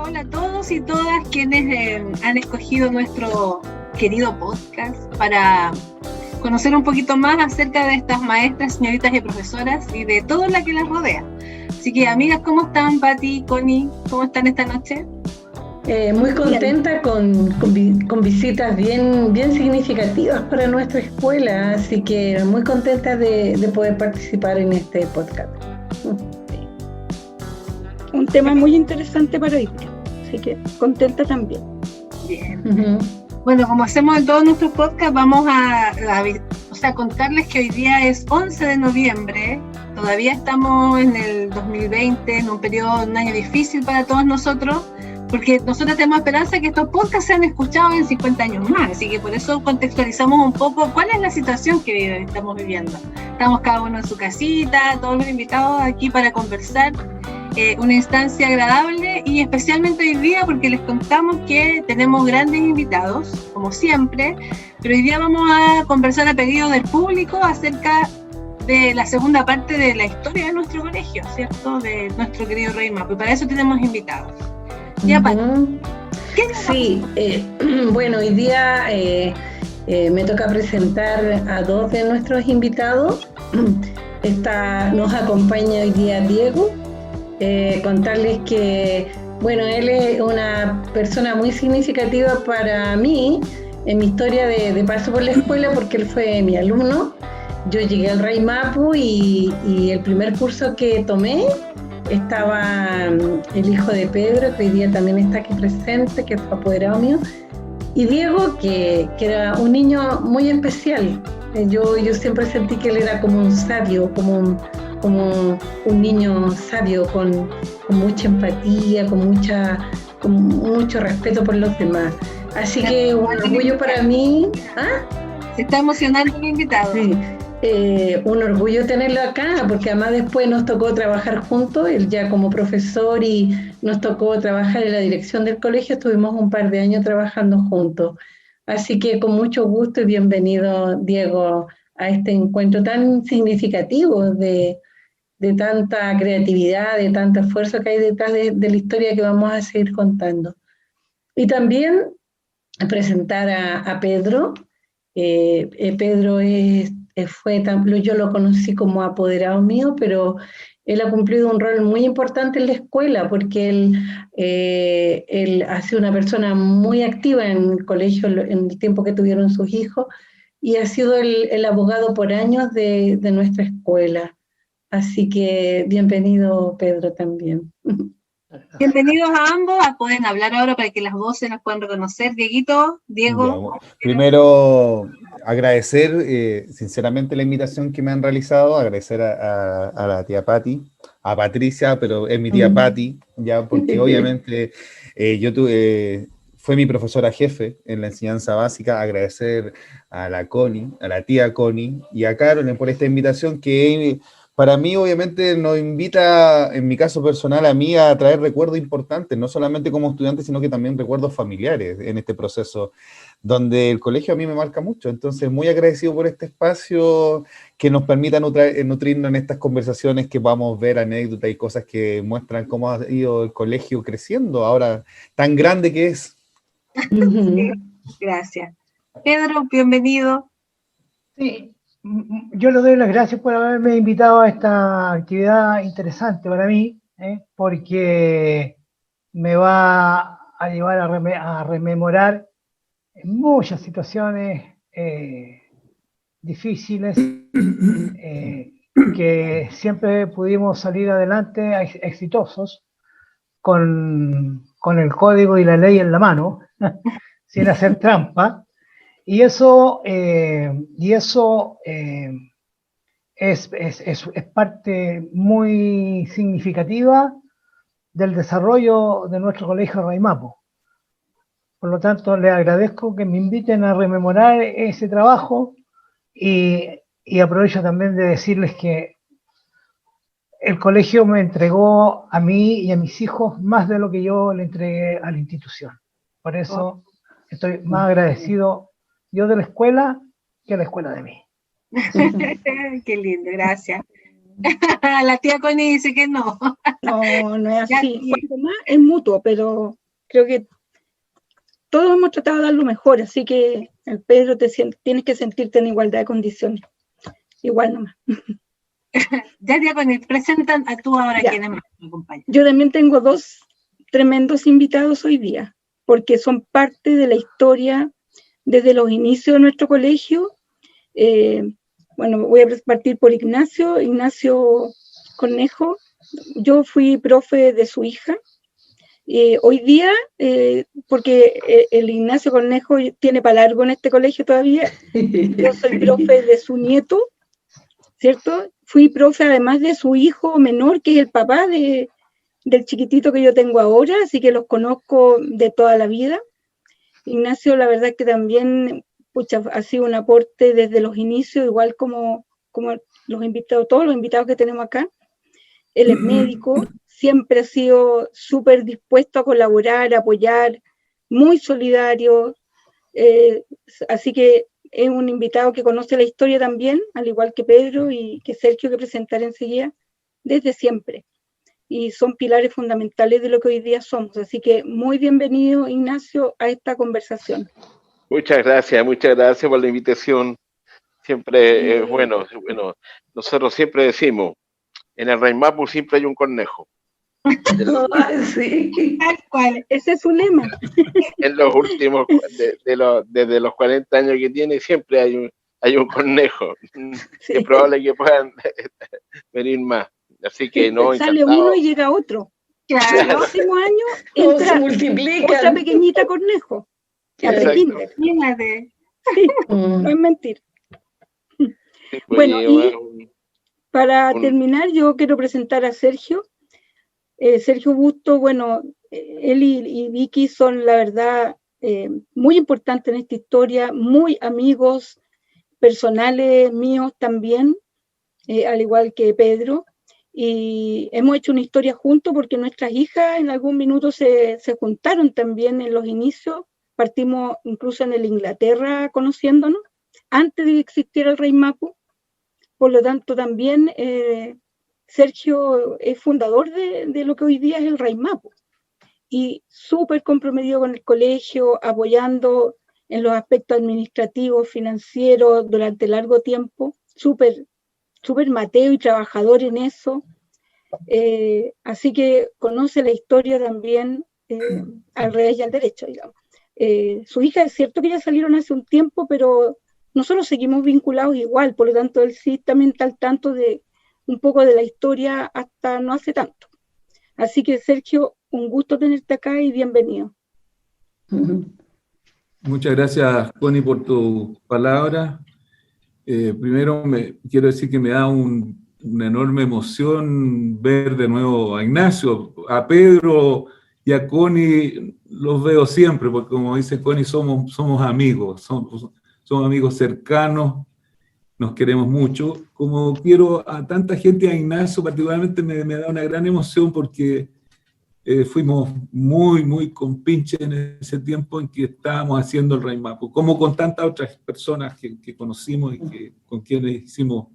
Hola a todos y todas quienes han escogido nuestro querido podcast para conocer un poquito más acerca de estas maestras, señoritas y profesoras y de todo lo que las rodea. Así que, amigas, ¿cómo están, Pati, Connie? ¿Cómo están esta noche? Muy contenta con visitas bien significativas para nuestra escuela, así que muy contenta de poder participar en este podcast. Un tema muy interesante para hoy día, así que contenta también. Bien. Bueno, como hacemos en todos nuestros podcasts, vamos a contarles que hoy día es 11 de noviembre, todavía estamos en el 2020, en un año difícil para todos nosotros, porque nosotros tenemos esperanza que estos podcasts sean escuchados en 50 años más, así que por eso contextualizamos un poco cuál es la situación que estamos viviendo. Estamos cada uno en su casita, todos los invitados aquí para conversar, una instancia agradable y especialmente hoy día porque les contamos que tenemos grandes invitados, como siempre, pero hoy día vamos a conversar a pedido del público acerca de la segunda parte de la historia de nuestro colegio, ¿cierto? De nuestro querido RAIMAP, y para eso tenemos invitados. Ya, sí, bueno, hoy día me toca presentar a dos de nuestros invitados. Nos acompaña hoy día Diego. Contarles que, bueno, él es una persona muy significativa para mí en mi historia de paso por la escuela porque él fue mi alumno. Yo llegué al RAIMAPU y el primer curso que tomé estaba el hijo de Pedro, que hoy día también está aquí presente, que fue apoderado mío, y Diego, que era un niño muy especial. Yo siempre sentí que él era como un sabio, como un niño sabio, con mucha empatía, con mucho respeto por los demás. Así que un orgullo para mí. ¿Ah? Se está emocionando el invitado. Sí. Un orgullo tenerlo acá, porque además después nos tocó trabajar juntos, él ya como profesor, y nos tocó trabajar en la dirección del colegio, estuvimos un par de años trabajando juntos. Así que con mucho gusto y bienvenido, Diego, a este encuentro tan significativo de tanta creatividad, de tanto esfuerzo que hay detrás de la historia que vamos a seguir contando. Y también presentar a Pedro. Pedro yo lo conocí como apoderado mío, pero él ha cumplido un rol muy importante en la escuela porque él ha sido una persona muy activa en el colegio en el tiempo que tuvieron sus hijos y ha sido el abogado por años de nuestra escuela. Así que bienvenido, Pedro, también. Bienvenidos a ambos, pueden hablar ahora para que las voces nos puedan reconocer. Dieguito, Diego. Ya, primero, agradecer sinceramente la invitación que me han realizado, agradecer a la tía Pati, a Patricia, pero es mi tía Pati, ya porque obviamente fue mi profesora jefe en la enseñanza básica, agradecer a la Connie, a la tía Connie y a Carolyn por esta invitación que para mí obviamente nos invita, en mi caso personal, a mí a traer recuerdos importantes, no solamente como estudiante, sino que también recuerdos familiares en este proceso, donde el colegio a mí me marca mucho. Entonces, muy agradecido por este espacio que nos permita nutrirnos en estas conversaciones, que vamos a ver anécdotas y cosas que muestran cómo ha ido el colegio creciendo, ahora tan grande que es. Sí, gracias. Pedro, bienvenido. Sí, yo le doy las gracias por haberme invitado a esta actividad interesante para mí, porque me va a llevar a rememorar muchas situaciones difíciles que siempre pudimos salir adelante exitosos con el código y la ley en la mano, sin hacer trampa. Y eso es parte muy significativa del desarrollo de nuestro colegio RAIMAPU. Por lo tanto, les agradezco que me inviten a rememorar ese trabajo y aprovecho también de decirles que el colegio me entregó a mí y a mis hijos más de lo que yo le entregué a la institución. Por eso estoy más agradecido yo de la escuela que la escuela de mí. Qué lindo, gracias. La tía Connie dice que no. No es Ya, así. Cuanto más es mutuo, pero creo que todos hemos tratado de dar lo mejor, así que el Pedro tienes que sentirte en igualdad de condiciones. Igual nomás. ya tía Connie, presentan a tú ahora Ya. quienes más me acompañan. Yo también tengo dos tremendos invitados hoy día, porque son parte de la historia desde los inicios de nuestro colegio. Bueno, voy a partir por Ignacio Cornejo. Yo fui profe de su hija. Hoy día, porque el Ignacio Cornejo tiene para largo en este colegio todavía, yo soy profe de su nieto, ¿cierto? Fui profe además de su hijo menor, que es el papá del chiquitito que yo tengo ahora, así que los conozco de toda la vida. Ignacio, la verdad que también ha sido un aporte desde los inicios, igual como los invitados, todos los invitados que tenemos acá. Él es médico, siempre ha sido súper dispuesto a colaborar, a apoyar, muy solidario, así que es un invitado que conoce la historia también, al igual que Pedro y que Sergio, que presentaré enseguida, desde siempre. Y son pilares fundamentales de lo que hoy día somos. Así que muy bienvenido, Ignacio, a esta conversación. Muchas gracias por la invitación. Siempre es bueno. Nosotros siempre decimos, en el Raimapu siempre hay un conejo. Sí. Tal cual. Ese es su lema. En los últimos, desde los 40 años que tiene, siempre hay un conejo. Sí. Es probable que puedan venir más. Así que no, sale encantado. uno y llega otro. Claro. El próximo año Todos se entra multiplican. otra pequeñita Cornejo. Exacto. Imagínate. Sí, no es mentir. Sí, Bueno, y para un- terminar, yo quiero presentar a Sergio. Sergio Busto, bueno, él y Vicky son, la verdad, muy importantes en esta historia, muy amigos personales míos también, al igual que Pedro. Y hemos hecho una historia juntos porque nuestras hijas en algún minuto se juntaron también en los inicios. Partimos incluso en el Inglaterra conociéndonos, antes de que existiera el Raimapu. Por lo tanto, también Sergio es fundador de lo que hoy día es el Raimapu. Y súper comprometido con el colegio, apoyando en los aspectos administrativos, financieros, durante largo tiempo. Súper mateo y trabajador en eso. Así que conoce la historia también al revés y al derecho, digamos. Su hija, es cierto que ya salieron hace un tiempo, pero nosotros seguimos vinculados igual, por lo tanto él sí también está al tanto de un poco de la historia hasta no hace tanto. Así que Sergio, un gusto tenerte acá y bienvenido. Muchas gracias, Connie, por tu palabra. Primero quiero decir que me da una enorme emoción ver de nuevo a Ignacio, a Pedro y a Connie. Los veo siempre, porque como dice Connie, somos amigos, somos amigos cercanos, nos queremos mucho. Como quiero a tanta gente, a Ignacio particularmente me da una gran emoción porque fuimos muy compinches en ese tiempo en que estábamos haciendo el Raimapu, como con tantas otras personas que conocimos y con quienes hicimos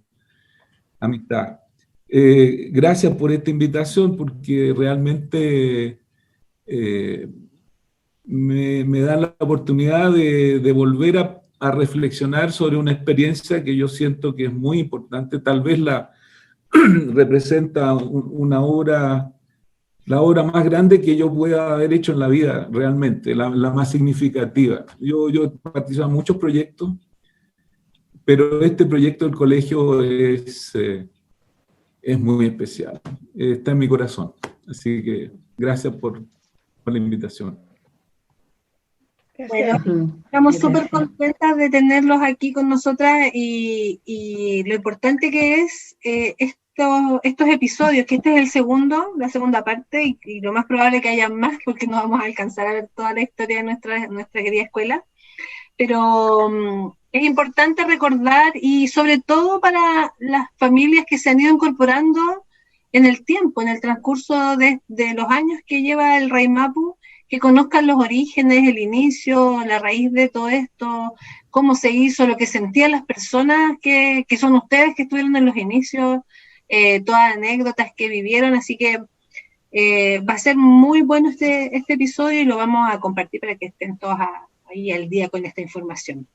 amistad. Gracias por esta invitación, porque realmente me da la oportunidad de volver a reflexionar sobre una experiencia que yo siento que es muy importante. Tal vez representa una obra, la obra más grande que yo pueda haber hecho en la vida, realmente, la más significativa. Yo he participado en muchos proyectos, pero este proyecto del colegio es muy especial. Está en mi corazón. Así que gracias por la invitación. Bueno, estamos súper contentas de tenerlos aquí con nosotras y lo importante que es estos episodios, que este es la segunda parte y lo más probable que haya más porque no vamos a alcanzar a ver toda la historia de nuestra querida escuela, pero es importante recordar y sobre todo para las familias que se han ido incorporando en el tiempo, en el transcurso de los años que lleva el Raimapu, que conozcan los orígenes, el inicio, la raíz de todo esto, cómo se hizo, lo que sentían las personas que son ustedes que estuvieron en los inicios, todas anécdotas que vivieron, así que va a ser muy bueno este episodio y lo vamos a compartir para que estén todos ahí al día con esta información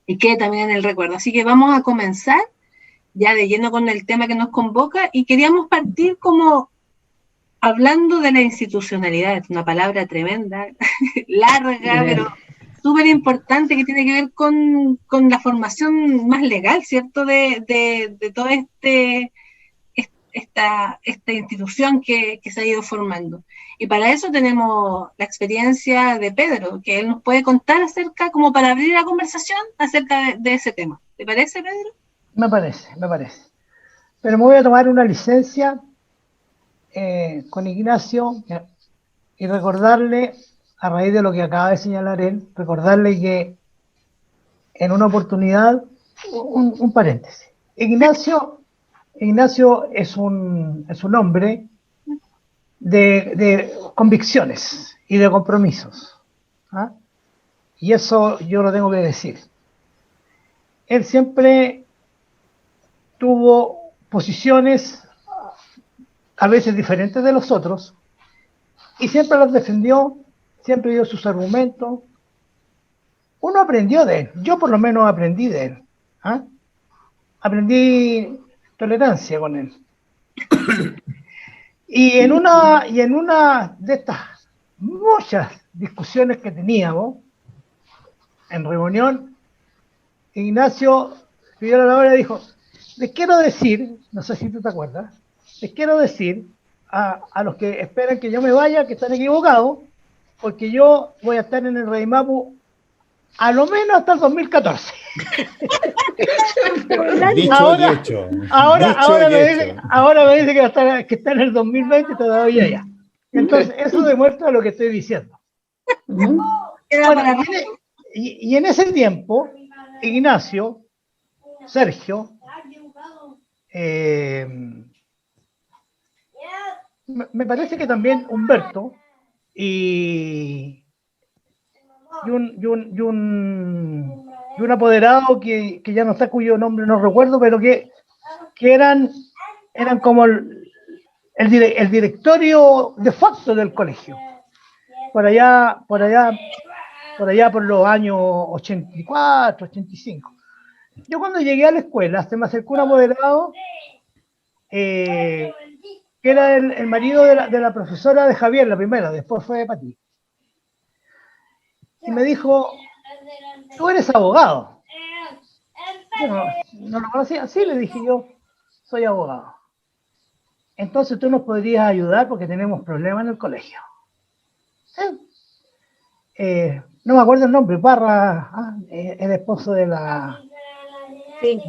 y quede también en el recuerdo. Así que vamos a comenzar ya de lleno con el tema que nos convoca y queríamos partir como hablando de la institucionalidad, es una palabra tremenda, larga, pero súper importante que tiene que ver con la formación más legal, ¿cierto? De toda esta institución que se ha ido formando. Y para eso tenemos la experiencia de Pedro, que él nos puede contar acerca, como para abrir la conversación, acerca de ese tema. ¿Te parece, Pedro? Me parece. Pero me voy a tomar una licencia con Ignacio y recordarle, a raíz de lo que acaba de señalar él, recordarle que en una oportunidad, un paréntesis, Ignacio es un hombre de convicciones y de compromisos, ¿ah? Y eso yo lo tengo que decir. Él siempre tuvo posiciones a veces diferentes de los otros y siempre las defendió, siempre dio sus argumentos. Uno aprendió de él, yo por lo menos aprendí de él, ¿ah? Aprendí tolerancia con él. Y en una de estas muchas discusiones que teníamos en reunión, Ignacio pidió la hora y dijo: les quiero decir, no sé si tú te acuerdas, les quiero decir a los que esperan que yo me vaya que están equivocados, porque yo voy a estar en el Reimapu a lo menos hasta el 2014. Ahora me dice que está en el 2020 todavía ya. Entonces, eso demuestra lo que estoy diciendo. Bueno, y en ese tiempo, Ignacio, Sergio, me parece que también Humberto y un apoderado que ya no está, cuyo nombre no recuerdo, pero que eran como el directorio de facto del colegio. Por allá por los años 84, 85. Yo cuando llegué a la escuela, se me acercó un apoderado que era el marido de la profesora de Javier, la primera, después fue de Pati. Y me dijo: tú eres abogado. Yo no lo conocía. Sí, le dije yo, soy abogado. Entonces tú nos podrías ayudar porque tenemos problemas en el colegio. No me acuerdo el nombre, Parra, el esposo de la... Sí,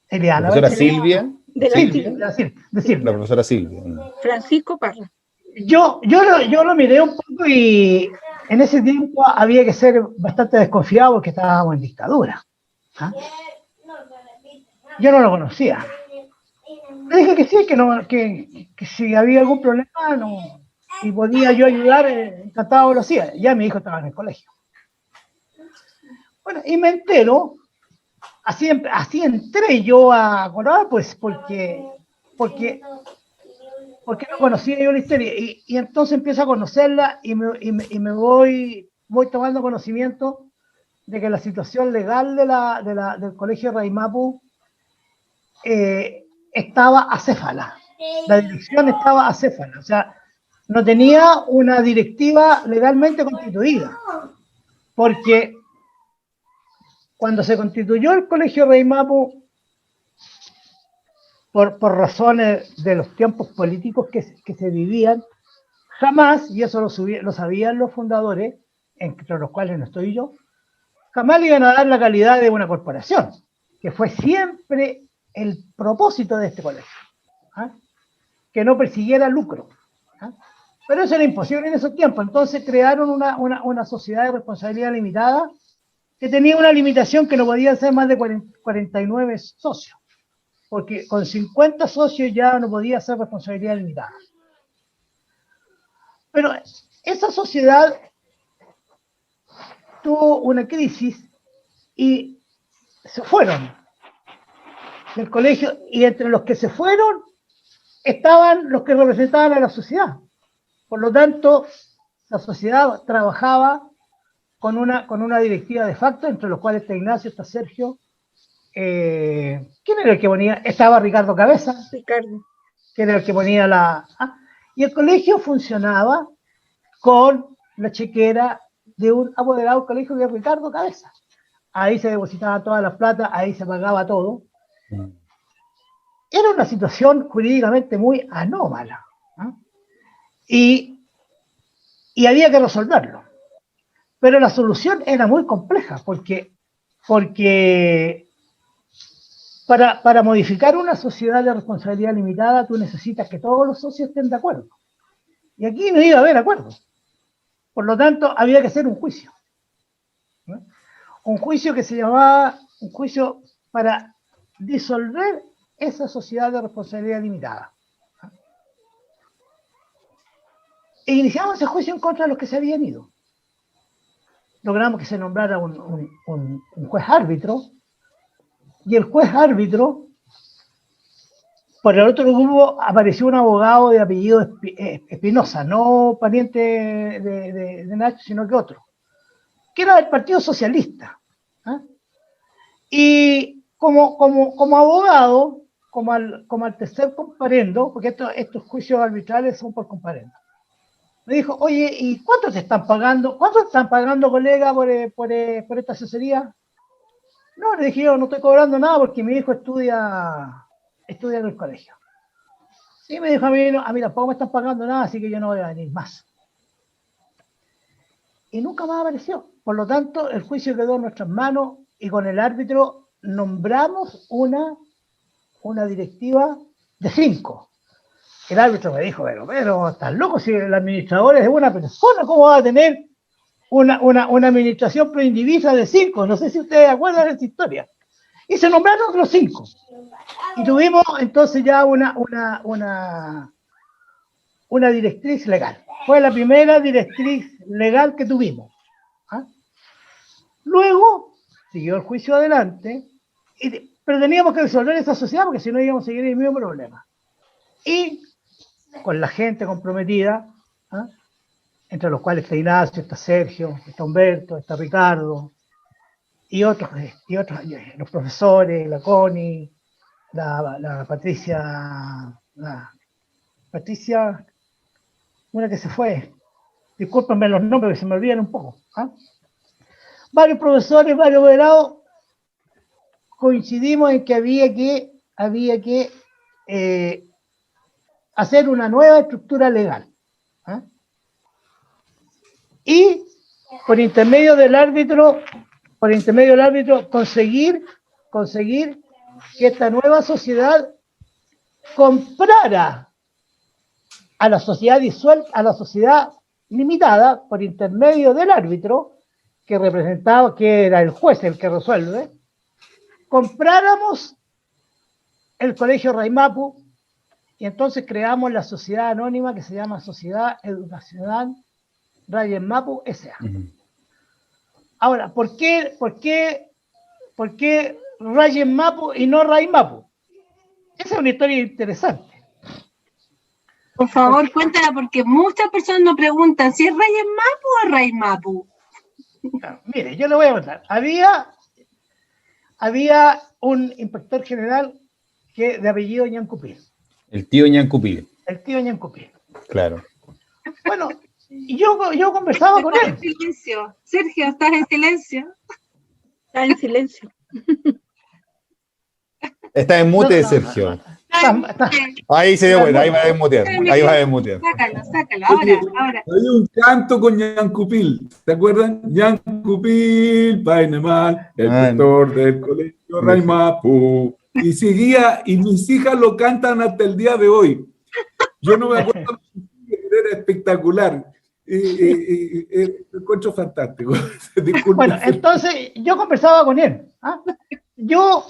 Eliana. ¿La profesora Silvia? La profesora Silvia. Francisco Parra. Yo lo miré un poco y en ese tiempo había que ser bastante desconfiado porque estábamos en dictadura. ¿Ah? Yo no lo conocía. Le dije que sí, que si había algún problema y podía yo ayudar, encantado lo hacía. Ya mi hijo estaba en el colegio. Bueno, y me entero, así entré yo a Colorado, pues porque no conocía yo la historia, y entonces empiezo a conocerla y me voy tomando conocimiento de que la situación legal del colegio Reimapu estaba acéfala. La dirección estaba acéfala, o sea, no tenía una directiva legalmente constituida, porque cuando se constituyó el colegio Reimapu, por razones de los tiempos políticos que se vivían, jamás, y eso lo sabían los fundadores, entre los cuales no estoy yo, jamás le iban a dar la calidad de una corporación, que fue siempre el propósito de este colegio, ¿ah? Que no persiguiera lucro, ¿ah? Pero eso era imposible en esos tiempos. Entonces crearon una sociedad de responsabilidad limitada que tenía una limitación que no podían ser más de 49 socios, porque con 50 socios ya no podía ser responsabilidad limitada. Pero esa sociedad tuvo una crisis y se fueron del colegio, y entre los que se fueron estaban los que representaban a la sociedad. Por lo tanto, la sociedad trabajaba con una directiva de facto, entre los cuales está Ignacio, está Sergio. ¿Quién era el que ponía? Estaba Ricardo Cabeza. Ricardo. Que era el que ponía y el colegio funcionaba con la chequera de un apoderado del colegio que era Ricardo Cabeza. Ahí se depositaba toda la plata, ahí se pagaba todo. Era una situación jurídicamente muy anómala, ¿no? Y había que resolverlo. Pero la solución era muy compleja, porque para modificar una sociedad de responsabilidad limitada, tú necesitas que todos los socios estén de acuerdo. Y aquí no iba a haber acuerdo. Por lo tanto, había que hacer un juicio, ¿no? Un juicio que se llamaba un juicio para disolver esa sociedad de responsabilidad limitada. E iniciamos ese juicio en contra de los que se habían ido. Logramos que se nombrara un juez árbitro, y el juez árbitro, por el otro grupo, apareció un abogado de apellido Espinosa, no pariente de Nacho, sino que otro, que era del Partido Socialista. Y como abogado, como al tercer comparendo, porque estos juicios arbitrales son por comparendo, me dijo: oye, ¿y cuánto te están pagando? ¿Cuánto te están pagando, colega, por esta asesoría? No, le dije: yo no estoy cobrando nada porque mi hijo estudia en el colegio. Sí, me dijo: a mí tampoco me están pagando nada, así que yo no voy a venir más. Y nunca más apareció. Por lo tanto, el juicio quedó en nuestras manos, y con el árbitro nombramos una directiva de 5. El árbitro me dijo: pero estás loco, si el administrador es de una persona, ¿cómo va a tener una administración proindivisa de 5? No sé si ustedes acuerdan de esta historia. Y se nombraron los 5. Y tuvimos entonces ya una directriz legal. Fue la primera directriz legal que tuvimos. Luego siguió el juicio adelante, pero teníamos que resolver esa sociedad, porque si no íbamos a seguir el mismo problema. Y con la gente comprometida, entre los cuales está Ignacio, está Sergio, está Humberto, está Ricardo, y otros, los profesores, la Connie, la Patricia, una que se fue, discúlpenme los nombres que se me olvidan un poco. Varios profesores, varios moderados, coincidimos en que había que hacer una nueva estructura legal. Y por intermedio del árbitro, conseguir que esta nueva sociedad comprara a la sociedad disuelta, a la sociedad limitada, por intermedio del árbitro, que representaba, que era el juez el que resuelve, compráramos el Colegio Raimapu, y entonces creamos la sociedad anónima que se llama Sociedad Educacional Raimapu S.A. Ahora, ¿por qué Raimapu y no Raimapu? Esa es una historia interesante. Por favor, cuéntala, porque muchas personas nos preguntan si es Raimapu o Raimapu. Mire, yo le voy a contar. Había un inspector general de apellido Ñancupil. El tío Ñancupil. El tío Ñancupil. Claro. Bueno, y yo conversaba con él. En silencio. Sergio, ¿estás en silencio? Está en silencio. Está en mute, Sergio. Ahí se dio cuenta, ahí va a desmutear. Ahí va a desmutear. Sácalo. Ahora. Hay un canto con Ñancupil, ¿te acuerdan? Ñancupil, Painemal, el rector del colegio Raimapu. Y seguía, y mis hijas lo cantan hasta el día de hoy. Yo no me acuerdo, pero era espectacular. Lo encuentro fantástico. Bueno, entonces yo conversaba con él. Yo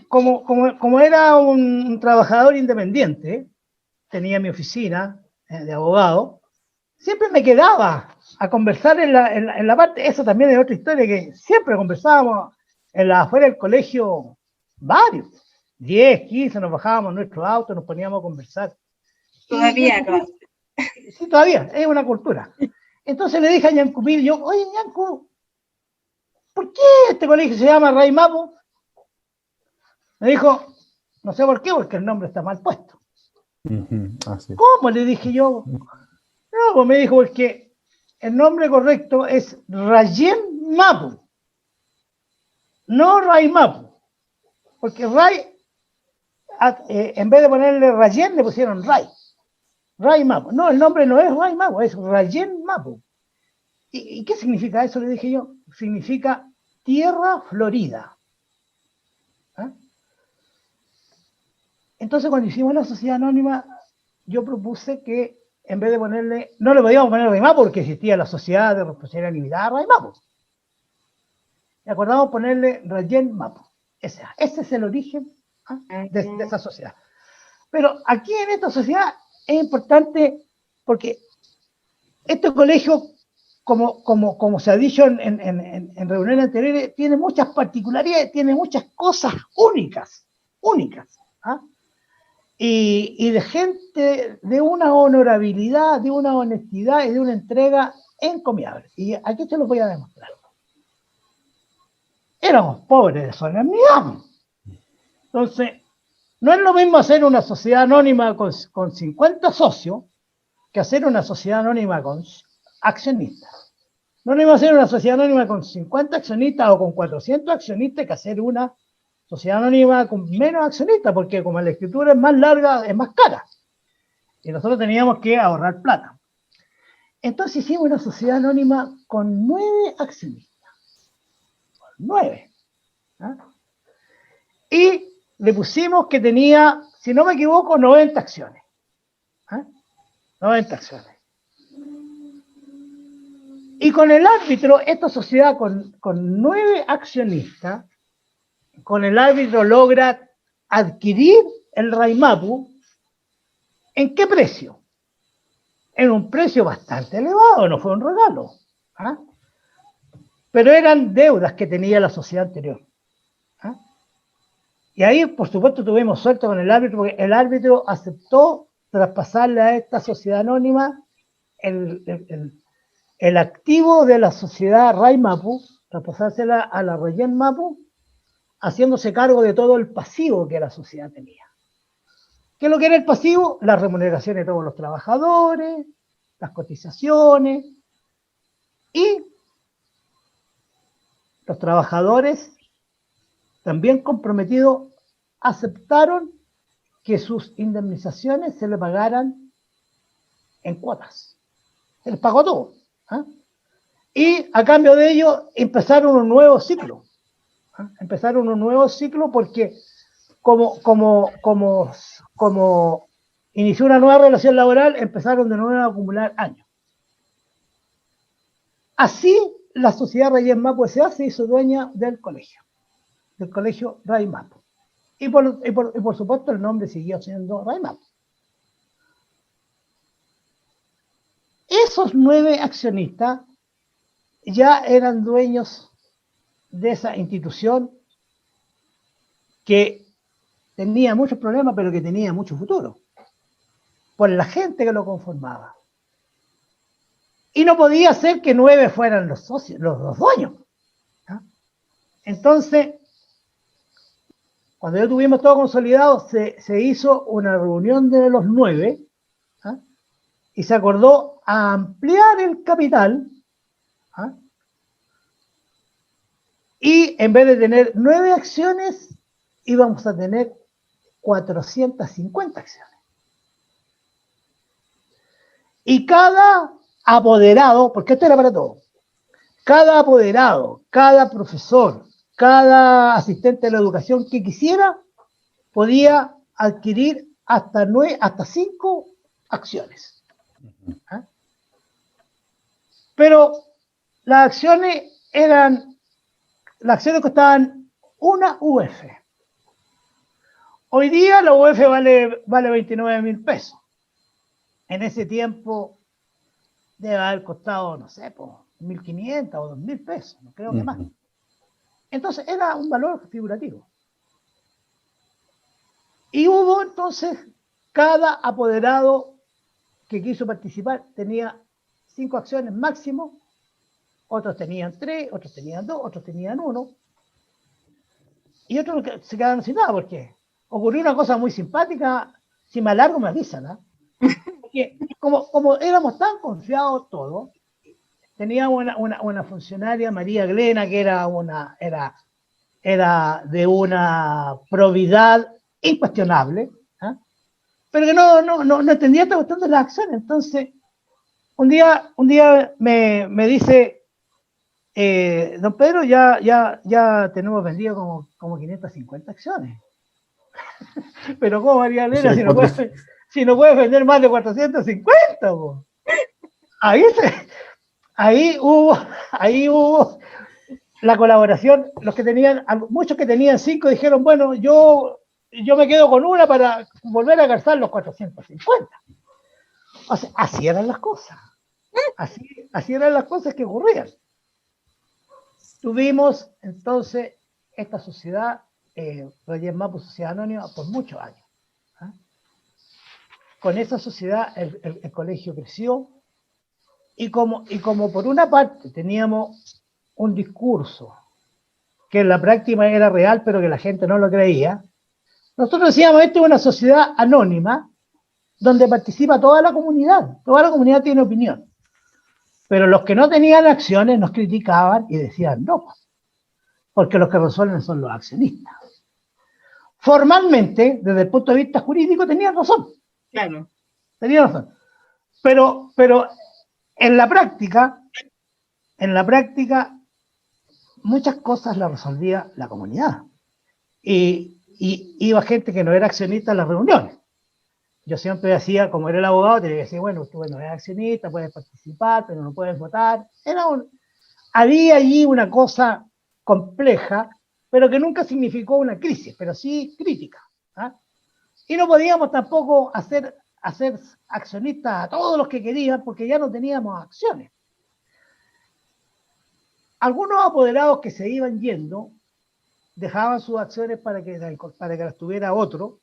como era un trabajador independiente, tenía mi oficina de abogado, siempre me quedaba a conversar en la parte, eso también es otra historia, que siempre conversábamos afuera del colegio, varios, 10, 15, nos bajábamos en nuestro auto, nos poníamos a conversar. Todavía acá. Sí, todavía, es una cultura. Entonces le dije a Ñancupir, yo, oye, Ñancu, ¿por qué este colegio se llama Raimapu? Me dijo, no sé por qué, porque el nombre está mal puesto. Así. ¿Cómo? Le dije yo. No, pues me dijo, porque el nombre correcto es Rayen Mapu, no Raimapu. Porque Ray, en vez de ponerle Rayen, le pusieron Ray. Ray Mapu. No, el nombre no es Ray Mapu, es Rayen Mapu. ¿Y qué significa eso? Le dije yo. Significa tierra florida. ¿Ah? Entonces, cuando hicimos la sociedad anónima, yo propuse que en vez de ponerle, no le podíamos poner Raimapu porque existía la sociedad de responsabilidad limitada Raimapu. Y acordamos ponerle Rayen Mapu. Ese es el origen de esa sociedad. Pero aquí en esta sociedad es importante porque este colegio, como se ha dicho en reuniones anteriores, tiene muchas particularidades, tiene muchas cosas únicas. ¿Ah? Y de gente de una honorabilidad, de una honestidad y de una entrega encomiable. Y aquí te lo voy a demostrar. Éramos pobres de solemnidad. Entonces, no es lo mismo hacer una sociedad anónima con 50 socios que hacer una sociedad anónima con accionistas. No es lo mismo hacer una sociedad anónima con 50 accionistas o con 400 accionistas que hacer una sociedad anónima con menos accionistas, porque como la escritura es más larga, es más cara. Y nosotros teníamos que ahorrar plata. Entonces hicimos una sociedad anónima con 9 accionistas. 9. ¿Ah? Y le pusimos que tenía, si no me equivoco, 90 acciones. ¿Ah? 90 acciones. Y con el árbitro, esta sociedad con 9 accionistas, con el árbitro logra adquirir el Raimapu. ¿En qué precio? En un precio bastante elevado, no fue un regalo. ¿Ah? Pero eran deudas que tenía la sociedad anterior. ¿Ah? Y ahí, por supuesto, tuvimos suerte con el árbitro, porque el árbitro aceptó traspasarle a esta sociedad anónima el activo de la sociedad Raimapu, traspasársela a la Rayen Mapu, haciéndose cargo de todo el pasivo que la sociedad tenía. ¿Qué es lo que era el pasivo? Las remuneraciones de todos los trabajadores, las cotizaciones, y los trabajadores, también comprometidos, aceptaron que sus indemnizaciones se le pagaran en cuotas. Se les pagó todo. ¿Ah? Y a cambio de ello empezaron un nuevo ciclo. ¿Ah? Empezaron un nuevo ciclo porque como inició una nueva relación laboral, empezaron de nuevo a acumular años. Así, la sociedad Rayen Mapu S.A. se hizo dueña del colegio Raimapu. Y por supuesto el nombre siguió siendo Raimapu. Esos 9 accionistas ya eran dueños de esa institución que tenía muchos problemas, pero que tenía mucho futuro, por la gente que lo conformaba. Y no podía ser que 9 fueran los socios, los dueños. ¿Ah? Entonces, cuando ya tuvimos todo consolidado, se hizo una reunión de los 9, ¿ah? Y se acordó a ampliar el capital, ¿ah? Y en vez de tener 9 acciones, íbamos a tener 450 acciones. Y cada apoderado, porque esto era para todo, cada apoderado, cada profesor, cada asistente de la educación que quisiera, podía adquirir hasta 5 acciones. ¿Ah? Pero las acciones costaban una UF. Hoy día la UF vale 29.000 pesos. En ese tiempo debe haber costado, no sé, 1.500 o 2.000 pesos, no creo que más. Entonces era un valor figurativo. Y hubo entonces, cada apoderado que quiso participar tenía 5 acciones máximo, otros tenían 3, otros tenían 2, otros tenían 1, y otros se quedaron sin nada, porque ocurrió una cosa muy simpática. Si me alargo me avisan, ¿eh? Porque como éramos tan confiados todos, teníamos una funcionaria, María Glena, que era de una probidad incuestionable, ¿eh? Pero que no entendía esta cuestión de las acciones. Entonces, un día me dice, don Pedro, ya tenemos vendido como 550 acciones. Pero ¿cómo, María Elena, si no puedes vender más de 450? Po? Ahí hubo la colaboración. Muchos que tenían 5 dijeron, bueno, yo me quedo con una para volver a gastar los 450. O sea, así eran las cosas. Así eran las cosas que ocurrían. Tuvimos entonces esta sociedad, Reyes Mapu Sociedad Anónima, por muchos años. Con esa sociedad el colegio creció, y como por una parte teníamos un discurso que en la práctica era real, pero que la gente no lo creía, nosotros decíamos, esta es una sociedad anónima donde participa toda la comunidad tiene opinión. Pero los que no tenían acciones nos criticaban y decían, no, porque los que resuelven son los accionistas. Formalmente, desde el punto de vista jurídico, tenían razón. Claro. Tenían razón. Pero en la práctica, muchas cosas las resolvía la comunidad. Y iba gente que no era accionista a las reuniones. Yo siempre decía, como era el abogado, tenía que decir, bueno, tú no eres accionista, puedes participar, pero no puedes votar. Había allí una cosa compleja, pero que nunca significó una crisis, pero sí crítica. Y no podíamos tampoco hacer accionistas a todos los que querían, porque ya no teníamos acciones. Algunos apoderados que se iban yendo dejaban sus acciones para que las tuviera otro,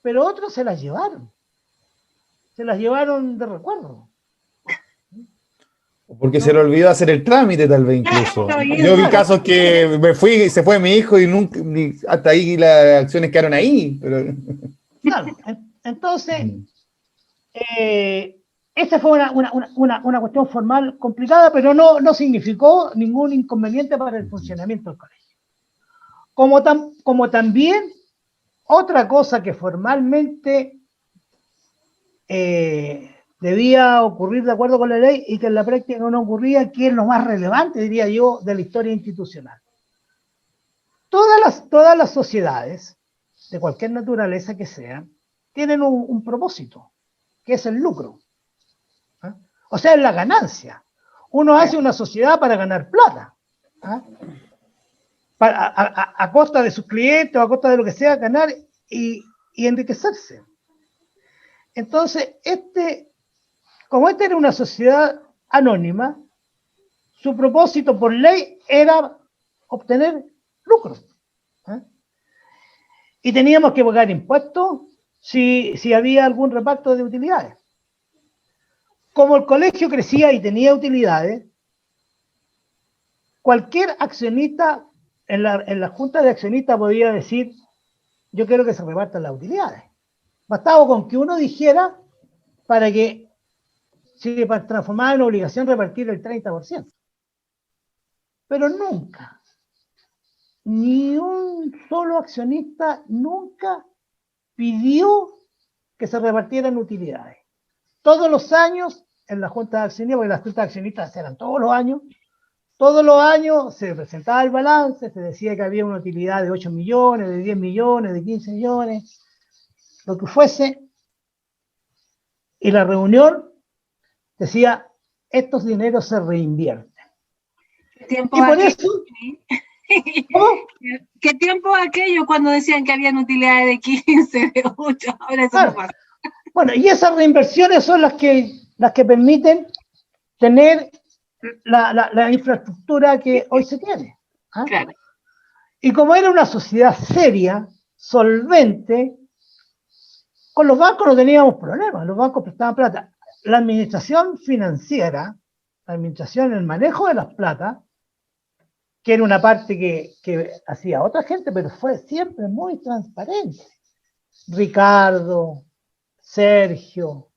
pero otros se las llevaron de recuerdo. Porque se le olvidó hacer el trámite, tal vez incluso. Yo vi casos que me fui y se fue mi hijo y nunca, hasta ahí las acciones quedaron ahí. Pero... Claro, entonces, esa fue una cuestión formal complicada, pero no significó ningún inconveniente para el funcionamiento del colegio. Como también, otra cosa que formalmente debía ocurrir de acuerdo con la ley y que en la práctica no ocurría, que es lo más relevante, diría yo, de la historia institucional. Todas las sociedades, de cualquier naturaleza que sean, tienen un propósito, que es el lucro. O sea, es la ganancia. Uno hace una sociedad para ganar plata. A costa de sus clientes o a costa de lo que sea, ganar y enriquecerse. Entonces, como esta era una sociedad anónima, su propósito por ley era obtener lucro. Y teníamos que pagar impuestos si había algún reparto de utilidades. Como el colegio crecía y tenía utilidades, cualquier accionista en la junta de accionistas podía decir, yo quiero que se repartan las utilidades. Bastaba con que uno dijera para que se transformara en obligación repartir el 30%. Pero nunca, ni un solo accionista nunca pidió que se repartieran utilidades. Todos los años, en la junta de accionistas, porque las juntas de accionistas eran todos los años se presentaba el balance, se decía que había una utilidad de 8 millones, de 10 millones, de 15 millones, lo que fuese, y la reunión decía, estos dineros se reinvierten. Y por eso... ¿Qué tiempo aquello cuando decían que habían utilidades de 15, de 8? Ahora eso no pasa. Bueno, y esas reinversiones son las que permiten tener la infraestructura que hoy se tiene. Claro. Y como era una sociedad seria, solvente, Con los bancos no teníamos problemas, los bancos prestaban plata. La administración financiera, la administración, el manejo de las plata, que era una parte que hacía otra gente, pero fue siempre muy transparente. Ricardo, Sergio,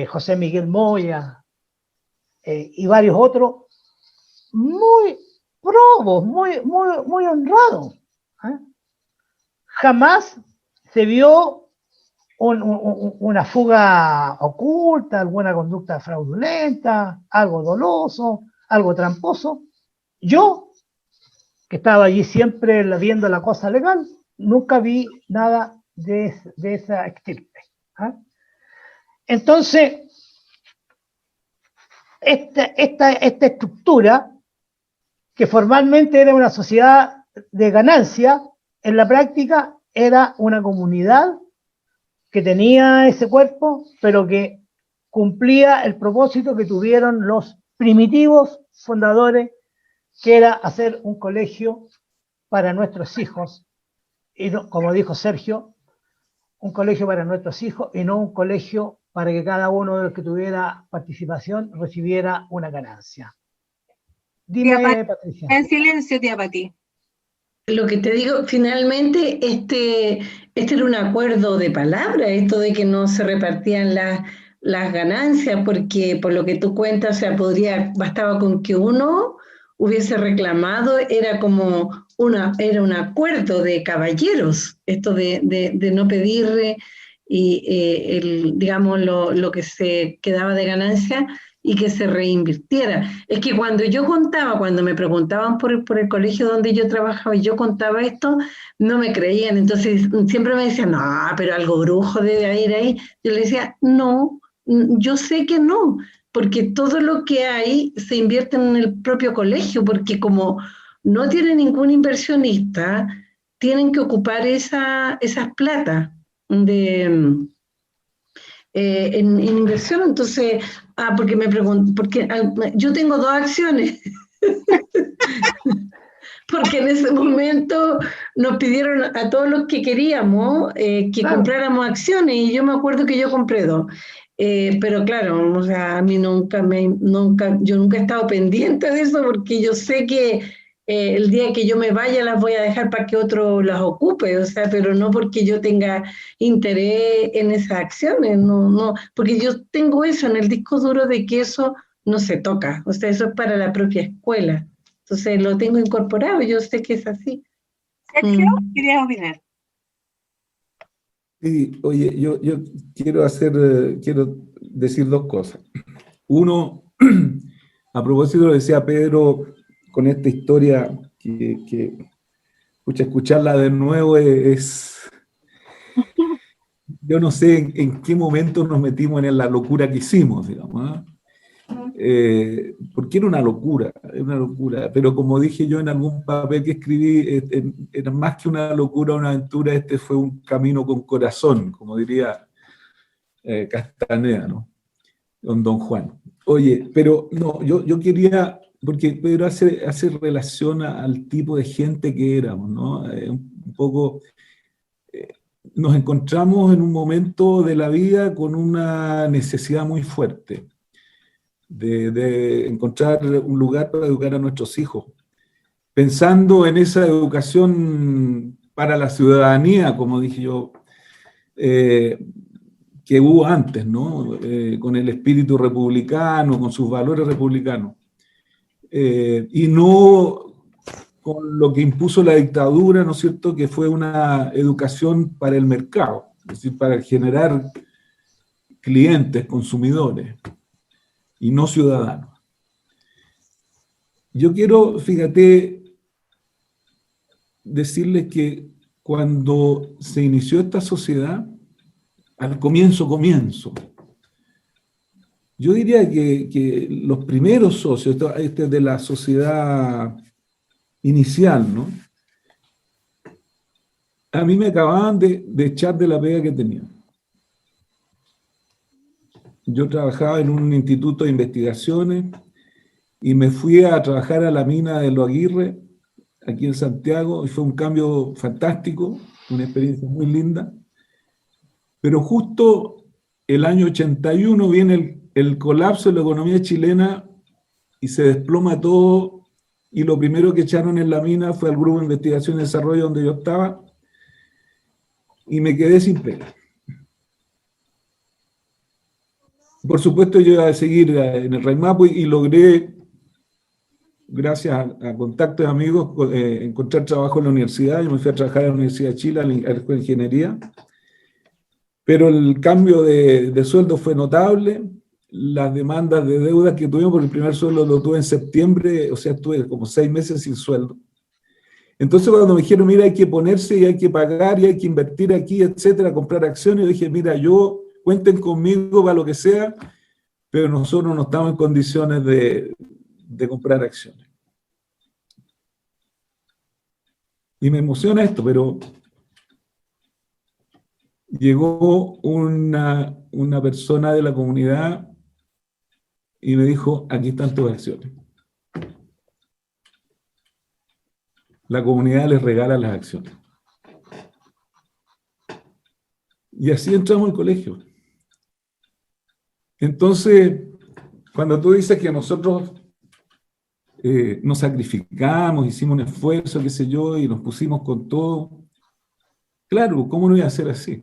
José Miguel Moya y varios otros, muy probos, muy honrados. Jamás se vio una fuga oculta, alguna conducta fraudulenta, algo doloso, algo tramposo. Yo, que estaba allí siempre viendo la cosa legal, nunca vi nada de esa estirpe. Entonces, esta estructura, que formalmente era una sociedad de ganancia, en la práctica era una comunidad que tenía ese cuerpo, pero que cumplía el propósito que tuvieron los primitivos fundadores, que era hacer un colegio para nuestros hijos, y no, como dijo Sergio, un colegio para nuestros hijos y no un colegio para que cada uno de los que tuviera participación recibiera una ganancia. Dime, Patricia. En silencio, tía Pati. Lo que te digo, finalmente, este era un acuerdo de palabra, esto de que no se repartían las ganancias, porque por lo que tú cuentas, o sea, bastaba con que uno hubiese reclamado, era un acuerdo de caballeros, esto de no pedir digamos, lo que se quedaba de ganancia y que se reinvirtiera. Es que cuando me preguntaban por el colegio donde yo trabajaba y yo contaba esto, no me creían. Entonces siempre me decían, no, pero algo brujo debe haber ahí. Yo le decía, no, yo sé que no, porque todo lo que hay se invierte en el propio colegio, porque como no tiene ningún inversionista, tienen que ocupar esas plata en inversión. Entonces, porque me pregunto, porque yo tengo 2 acciones, porque en ese momento nos pidieron a todos los que queríamos que compráramos acciones, y yo me acuerdo que yo compré 2. Pero claro, o sea, a mí yo nunca he estado pendiente de eso, porque yo sé que el día que yo me vaya las voy a dejar para que otro las ocupe, o sea, pero no porque yo tenga interés en esas acciones, no, porque yo tengo eso en el disco duro de que eso no se toca, o sea, eso es para la propia escuela. Entonces lo tengo incorporado, yo sé que es así. Sergio, ¿querías opinar? Sí, oye, yo quiero decir 2 cosas. Uno, a propósito lo decía Pedro, con esta historia que escucharla de nuevo yo no sé en qué momento nos metimos en la locura que hicimos, digamos, porque era una locura, pero como dije yo en algún papel que escribí, era más que una locura, una aventura, este fue un camino con corazón, como diría Castaneda, ¿no? Don Juan. Oye, pero no, yo quería, porque Pedro hace relación al tipo de gente que éramos, ¿no? Un poco, nos encontramos en un momento de la vida con una necesidad muy fuerte de encontrar un lugar para educar a nuestros hijos, pensando en esa educación para la ciudadanía, como dije yo, que hubo antes, ¿no? Con el espíritu republicano, con sus valores republicanos, y no con lo que impuso la dictadura, ¿no es cierto?, que fue una educación para el mercado, es decir, para generar clientes, consumidores, y no ciudadanos. Yo quiero, fíjate, decirles que cuando se inició esta sociedad, al comienzo, yo diría que los primeros socios, de la sociedad inicial, ¿no? A mí me acababan de echar de la pega que tenía. Yo trabajaba en un instituto de investigaciones y me fui a trabajar a la mina de Los Aguirre, aquí en Santiago, y fue un cambio fantástico, una experiencia muy linda. Pero justo el año 81 viene el colapso de la economía chilena y se desploma todo, y lo primero que echaron en la mina fue al grupo de investigación y desarrollo donde yo estaba, y me quedé sin pega. Por supuesto, yo iba a seguir en el RAIMAPO y logré, gracias a contactos de amigos, encontrar trabajo en la universidad. Yo me fui a trabajar en la Universidad de Chile, a la Escuela de Ingeniería, pero el cambio de sueldo fue notable. Las demandas de deuda que tuvimos, porque el primer sueldo lo tuve en septiembre, o sea, estuve como 6 meses sin sueldo. Entonces, cuando me dijeron, mira, hay que ponerse y hay que pagar y hay que invertir aquí, etcétera, comprar acciones, yo dije, mira, cuenten conmigo para lo que sea, pero nosotros no estamos en condiciones de comprar acciones. Y me emociona esto, pero llegó una persona de la comunidad y me dijo, aquí están tus acciones. La comunidad les regala las acciones. Y así entramos al colegio. Entonces, cuando tú dices que nosotros nos sacrificamos, hicimos un esfuerzo, qué sé yo, y nos pusimos con todo, claro, ¿cómo no iba a ser así?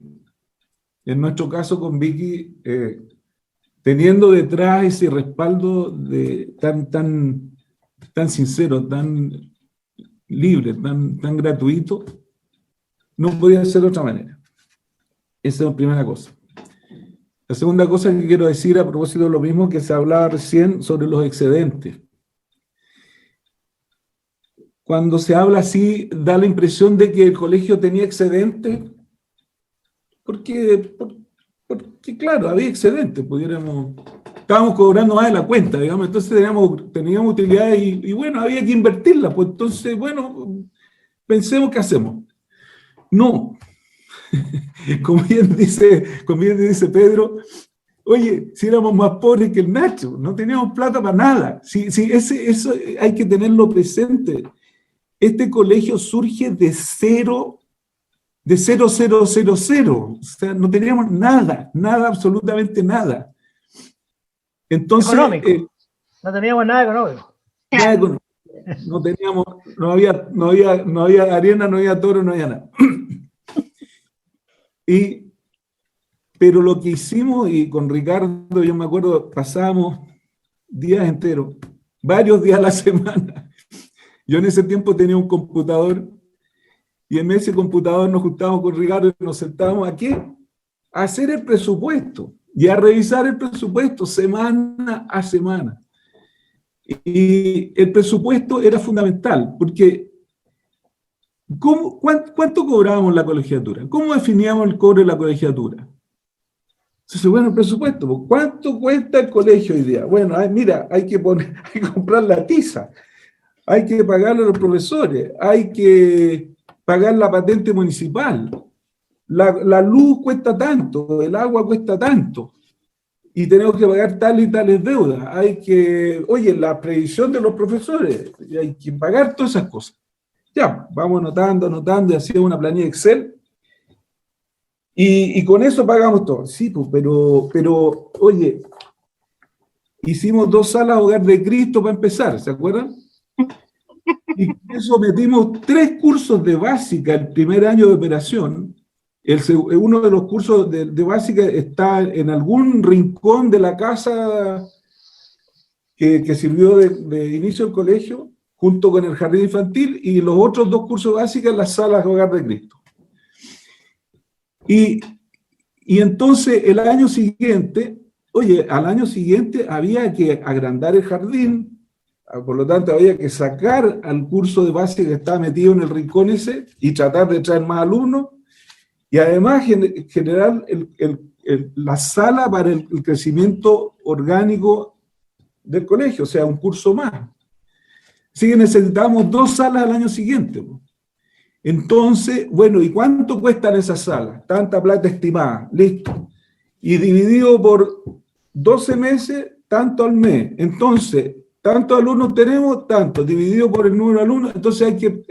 En nuestro caso con Vicky, teniendo detrás ese respaldo tan sincero, tan libre, tan gratuito, no podía ser de otra manera. Esa es la primera cosa. La segunda cosa que quiero decir a propósito de lo mismo que se hablaba recién sobre los excedentes. Cuando se habla así, da la impresión de que el colegio tenía excedentes, porque claro, había excedentes, estábamos cobrando más de la cuenta, digamos, entonces teníamos utilidades y bueno, había que invertirlas, pues entonces, bueno, pensemos qué hacemos. No, como bien dice Pedro, oye, si éramos más pobres que el Nacho, no teníamos plata para nada. Eso hay que tenerlo presente. Este colegio surge de cero, de 0, 0, 0, 0. O sea, no teníamos nada, absolutamente nada. Entonces, económico. No teníamos nada económico. Nada económico. No teníamos, no había arena, no había toro, no había nada. Pero lo que hicimos, y con Ricardo, yo me acuerdo, pasábamos días enteros, varios días a la semana. Yo en ese tiempo tenía un computador, y en ese computador nos juntábamos con Ricardo y nos sentábamos aquí a hacer el presupuesto y a revisar el presupuesto semana a semana. Y el presupuesto era fundamental, porque ¿cuánto cobrábamos la colegiatura? ¿Cómo definíamos el cobro de la colegiatura? Entonces, bueno, el presupuesto, ¿cuánto cuesta el colegio hoy día? Bueno, mira, hay que comprar la tiza, hay que pagarle a los profesores, hay que pagar la patente municipal, la luz cuesta tanto, el agua cuesta tanto, y tenemos que pagar tales y tales deudas, la previsión de los profesores, y hay que pagar todas esas cosas. Ya, vamos anotando, y hacíamos una planilla Excel, y con eso pagamos todo. Sí, pues, pero, oye, hicimos 2 salas Hogar de Cristo para empezar, ¿se acuerdan? Y con eso metimos 3 cursos de básica el primer año de operación. Uno de los cursos de básica está en algún rincón de la casa que sirvió de inicio del colegio, junto con el jardín infantil, y los otros 2 cursos básicos en las salas Hogar de Cristo. Y entonces al año siguiente había que agrandar el jardín, por lo tanto había que sacar al curso de básica que estaba metido en el rincón ese y tratar de traer más alumnos, y además generar la sala para el crecimiento orgánico del colegio, o sea, un curso más. Así que necesitamos 2 salas al año siguiente. Entonces, bueno, ¿y cuánto cuestan esas salas? Tanta plata estimada, listo. Y dividido por 12 meses, tanto al mes. Entonces, ¿tantos alumnos tenemos? Tanto, dividido por el número de alumnos. Entonces hay que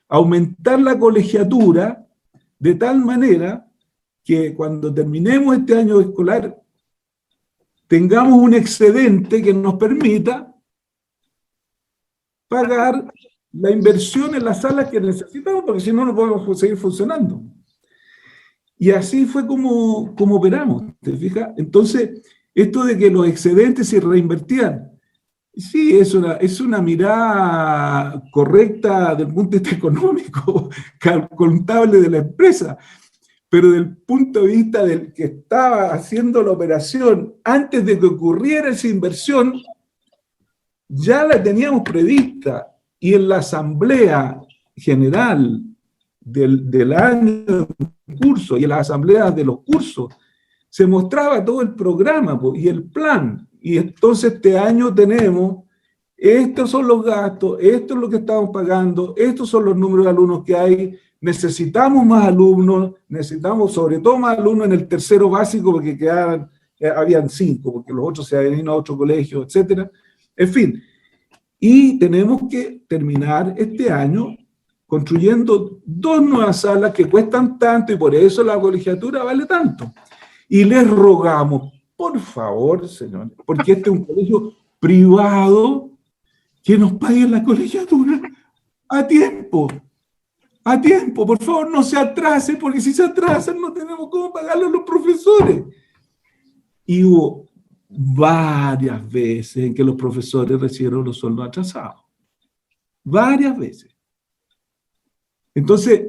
aumentar la colegiatura de tal manera que cuando terminemos este año escolar tengamos un excedente que nos permita pagar la inversión en las salas que necesitamos, porque si no, no podemos seguir funcionando. Y así fue como operamos, ¿te fijas? Entonces, esto de que los excedentes se reinvertían, sí, es una mirada correcta desde el punto de vista económico, contable de la empresa, pero desde el punto de vista del que estaba haciendo la operación, antes de que ocurriera esa inversión, ya la teníamos prevista, y en la asamblea general del año en curso y en las asambleas de los cursos se mostraba todo el programa y el plan, y entonces este año tenemos, estos son los gastos, esto es lo que estamos pagando, estos son los números de alumnos que hay, necesitamos más alumnos, necesitamos sobre todo más alumnos en el tercero básico porque habían 5, porque los otros se habían ido a otro colegio, etcétera. En fin, y tenemos que terminar este año construyendo 2 nuevas salas que cuestan tanto y por eso la colegiatura vale tanto. Y les rogamos, por favor, señor, porque este es un colegio privado, que nos paguen la colegiatura a tiempo, por favor, no se atrase, porque si se atrasan no tenemos cómo pagarle a los profesores. Y hubo varias veces en que los profesores recibieron los sueldos atrasados. Varias veces. Entonces,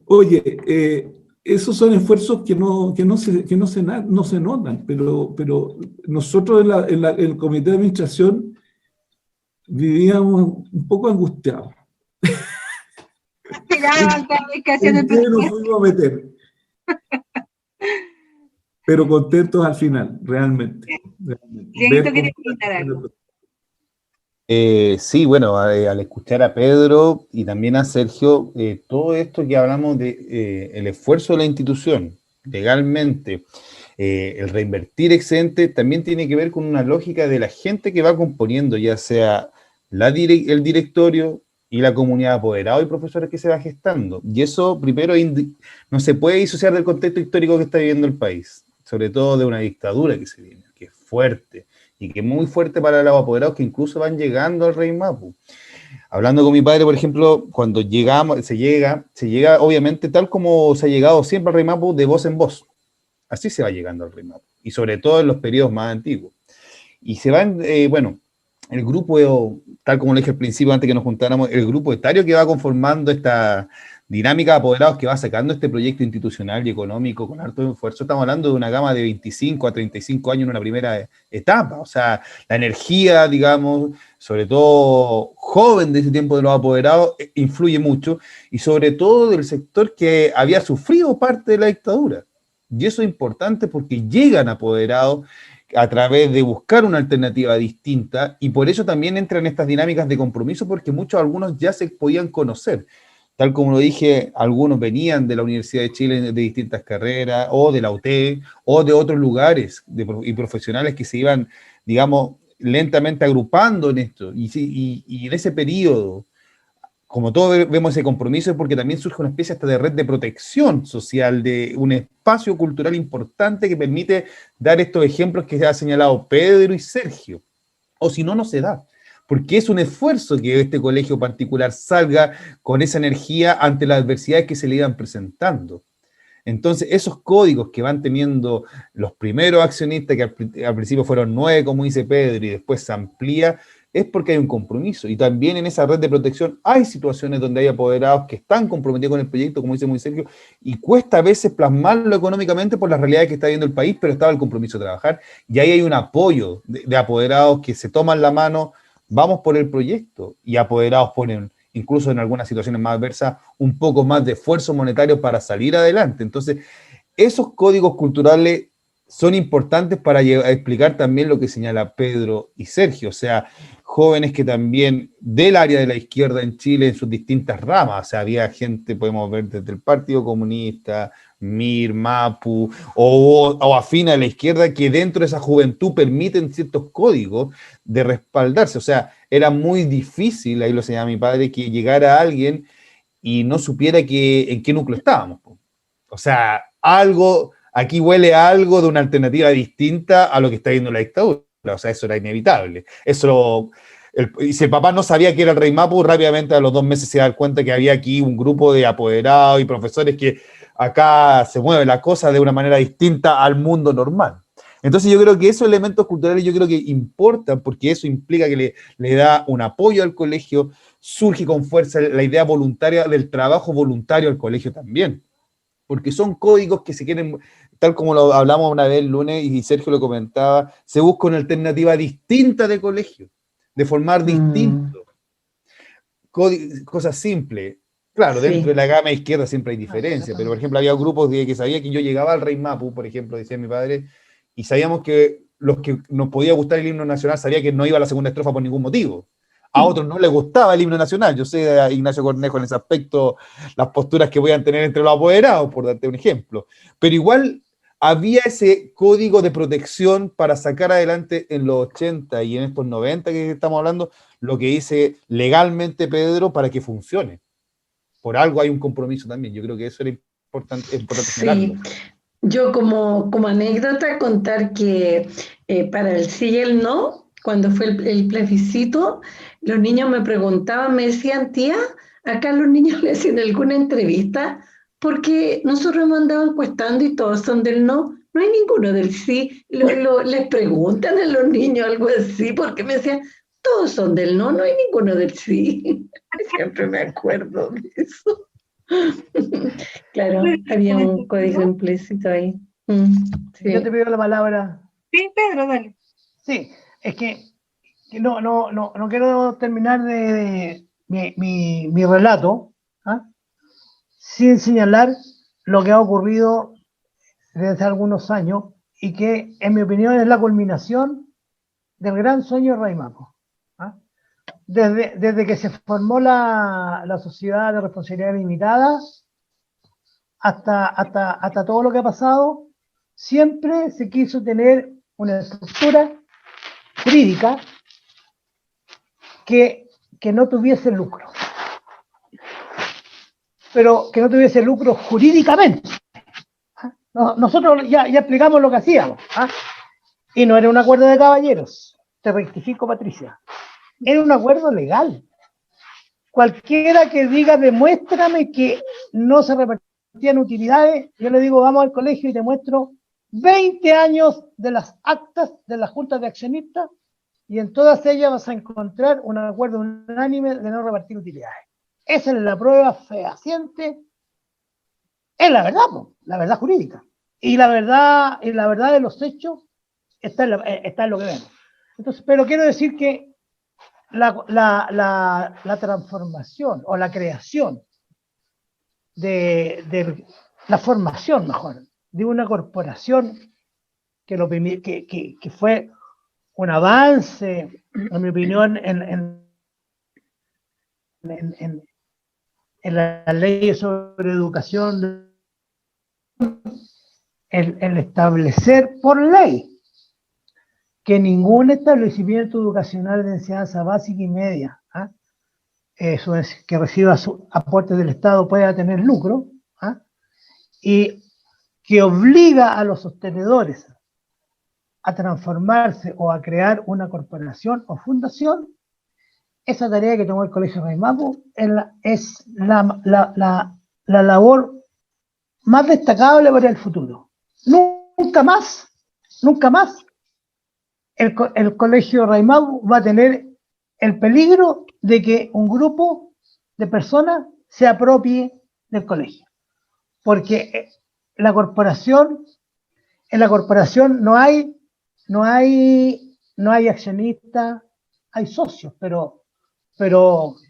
oye, esos son esfuerzos que no se notan, pero nosotros en el comité de administración vivíamos un poco angustiados. ¿En qué nos fuimos a meter? Pero contentos al final, realmente. Dieguito, ¿quieres comentar algo? Sí, bueno, al escuchar a Pedro y también a Sergio, todo esto que hablamos de el esfuerzo de la institución, legalmente, el reinvertir excedente, también tiene que ver con una lógica de la gente que va componiendo, ya sea el directorio y la comunidad de apoderados y profesores que se va gestando. Y eso, primero, no se puede disociar del contexto histórico que está viviendo el país, sobre todo de una dictadura que se viene, que es fuerte, y que es muy fuerte para los apoderados que incluso van llegando al Rey Mapu. Hablando con mi padre, por ejemplo, cuando se llega obviamente tal como se ha llegado siempre al Rey Mapu, de voz en voz. Así se va llegando al Rey Mapu, y sobre todo en los periodos más antiguos. Y se van, el grupo, tal como le dije al principio, antes que nos juntáramos, el grupo etario que va conformando esta dinámica de apoderados que va sacando este proyecto institucional y económico con harto esfuerzo, estamos hablando de una gama de 25 a 35 años en una primera etapa, o sea, la energía, digamos, sobre todo joven de ese tiempo de los apoderados, influye mucho, y sobre todo del sector que había sufrido parte de la dictadura, y eso es importante porque llegan apoderados a través de buscar una alternativa distinta, y por eso también entran estas dinámicas de compromiso, porque algunos ya se podían conocer. Tal como lo dije, algunos venían de la Universidad de Chile de distintas carreras, o de la UT, o de otros lugares, y profesionales que se iban, digamos, lentamente agrupando en esto. Y en ese periodo, como todos vemos ese compromiso, es porque también surge una especie hasta de red de protección social, de un espacio cultural importante que permite dar estos ejemplos que ha señalado Pedro y Sergio. O si no, no se da. Porque es un esfuerzo que este colegio particular salga con esa energía ante las adversidades que se le iban presentando. Entonces, esos códigos que van teniendo los primeros accionistas, que al principio fueron 9, como dice Pedro, y después se amplía, es porque hay un compromiso. Y también en esa red de protección hay situaciones donde hay apoderados que están comprometidos con el proyecto, como dice muy Sergio, y cuesta a veces plasmarlo económicamente por las realidades que está viendo el país, pero estaba el compromiso de trabajar, y ahí hay un apoyo de apoderados que se toman la mano. Vamos por el proyecto, y apoderados ponen, incluso en algunas situaciones más adversas, un poco más de esfuerzo monetario para salir adelante. Entonces, esos códigos culturales son importantes para explicar también lo que señala Pedro y Sergio, o sea, jóvenes que también del área de la izquierda en Chile, en sus distintas ramas, o sea, había gente, podemos ver desde el Partido Comunista, MIR, MAPU, o afín a la izquierda, que dentro de esa juventud permiten ciertos códigos de respaldarse. O sea, era muy difícil, ahí lo señala mi padre, que llegara alguien y no supiera en qué núcleo estábamos. O O sea, aquí huele a algo de una alternativa distinta a lo que está viendo la dictadura. O sea, eso era inevitable. Y si el papá no sabía que era el rey Mapu, rápidamente a los 2 meses se da cuenta que había aquí un grupo de apoderados y profesores que acá se mueve la cosa de una manera distinta al mundo normal. Entonces yo creo que esos elementos culturales yo creo que importan, porque eso implica que le da un apoyo al colegio, surge con fuerza la idea voluntaria del trabajo voluntario al colegio también, porque son códigos que se quieren, tal como lo hablamos una vez el lunes y Sergio lo comentaba, se busca una alternativa distinta de colegio, de formar distinto. Cosas simples. Claro, Sí. dentro de la gama izquierda siempre hay diferencia, pero por ejemplo había grupos que sabía que yo llegaba al Rey Mapu, por ejemplo, decía mi padre, y sabíamos que los que nos podía gustar el himno nacional sabía que no iba a la segunda estrofa por ningún motivo. A otros no les gustaba el himno nacional. Yo sé a Ignacio Cornejo en ese aspecto, las posturas que podían tener entre los apoderados, por darte un ejemplo. Pero igual había ese código de protección para sacar adelante en los 80 y en estos 90 que estamos hablando, lo que dice legalmente Pedro para que funcione. Por algo hay un compromiso también. Yo creo que eso era importante señalarlo. Sí, yo como anécdota contar que para el sí y el no, cuando fue el plebiscito, los niños me preguntaban, me decían, tía, acá los niños le hacen alguna entrevista porque nosotros hemos andado encuestando y todos son del no, no hay ninguno del sí. Les preguntan a los niños algo así porque me decían, todos son del no, no hay ninguno del sí. Siempre me acuerdo de eso. Claro, había un código implícito ahí. Sí. Yo te pido la palabra. Sí, Pedro, dale. Sí, es que no quiero terminar de mi relato sin señalar lo que ha ocurrido desde algunos años y que, en mi opinión, es la culminación del gran sueño de Rey Mapu. Desde que se formó la sociedad de responsabilidad limitada hasta todo lo que ha pasado, siempre se quiso tener una estructura jurídica que no tuviese lucro, pero que no tuviese lucro jurídicamente. Nosotros ya explicamos lo que hacíamos, y no era un acuerdo de caballeros, te rectifico, Patricia, era un acuerdo legal. Cualquiera que diga, demuéstrame que no se repartían utilidades, yo le digo, vamos al colegio y te muestro 20 años de las actas de las juntas de accionistas, y en todas ellas vas a encontrar un acuerdo unánime de no repartir utilidades. Esa es la prueba fehaciente, es la verdad jurídica. Y la verdad de los hechos está en lo que vemos. Entonces, pero quiero decir que la transformación o la creación de la formación, mejor, de una corporación que fue un avance, en mi opinión, en las leyes sobre educación, el establecer por ley que ningún establecimiento educacional de enseñanza básica y media que reciba aportes del Estado pueda tener lucro, y que obliga a los sostenedores a transformarse o a crear una corporación o fundación. Esa tarea que tomó el Colegio Rey Mapu es la labor más destacable para el futuro. Nunca más el Colegio Rey Mapu va a tener el peligro de que un grupo de personas se apropie del colegio. Porque en la corporación no hay accionistas, hay socios, pero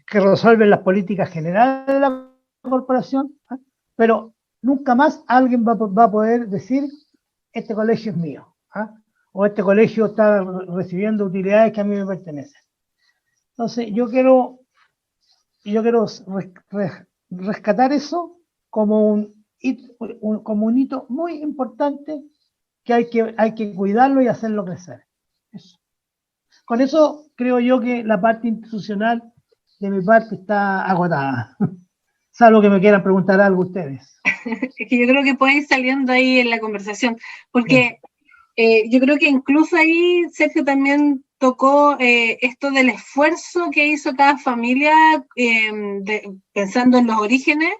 que resuelven las políticas generales de la corporación, pero nunca más alguien va a poder decir, este colegio es mío, o este colegio está recibiendo utilidades que a mí me pertenecen. Entonces, yo quiero rescatar eso como un hito muy importante que hay que cuidarlo y hacerlo crecer. Eso. Con eso creo yo que la parte institucional de mi parte está agotada. salvo que me quieran preguntar algo ustedes. Es que yo creo que puede ir saliendo ahí en la conversación, porque yo creo que incluso ahí Sergio también tocó esto del esfuerzo que hizo cada familia pensando en los orígenes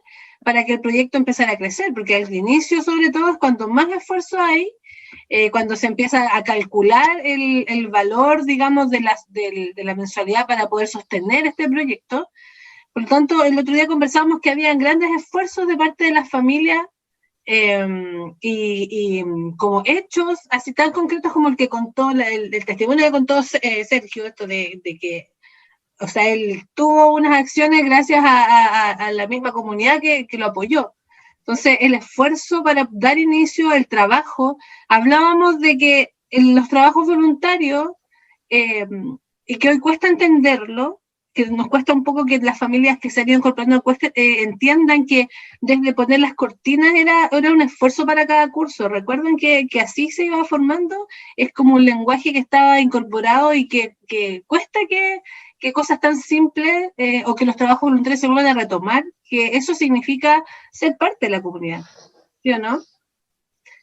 para que el proyecto empezara a crecer, porque al inicio sobre todo es cuando más esfuerzo hay, cuando se empieza a calcular el valor, digamos, de la mensualidad para poder sostener este proyecto. Por lo tanto, el otro día conversábamos que habían grandes esfuerzos de parte de las familias y como hechos así tan concretos como el que contó, el testimonio que contó Sergio, esto de que, o sea, él tuvo unas acciones gracias a la misma comunidad que lo apoyó. Entonces, el esfuerzo para dar inicio al trabajo, hablábamos de que en los trabajos voluntarios, y que hoy cuesta entenderlo, que nos cuesta un poco que las familias que se han ido incorporando entiendan que desde poner las cortinas era un esfuerzo para cada curso. Recuerden que así se iba formando, es como un lenguaje que estaba incorporado y que cuesta que cosas tan simples o que los trabajos voluntarios se vuelvan a retomar, que eso significa ser parte de la comunidad, ¿sí o no?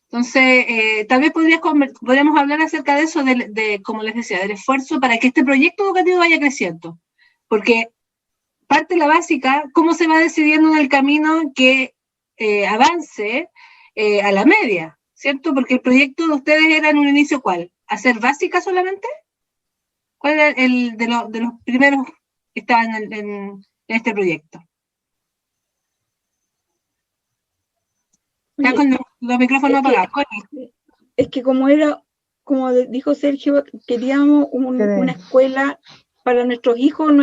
Entonces, tal vez podríamos hablar acerca de eso, de, como les decía, del esfuerzo para que este proyecto educativo vaya creciendo. Porque parte la básica, cómo se va decidiendo en el camino que avance a la media, ¿cierto? Porque el proyecto de ustedes era en un inicio, ¿cuál? ¿Hacer básica solamente? ¿Cuál era el de los primeros que estaban en este proyecto? Está con los micrófonos apagados. Es que como dijo Sergio, queríamos una escuela para nuestros hijos,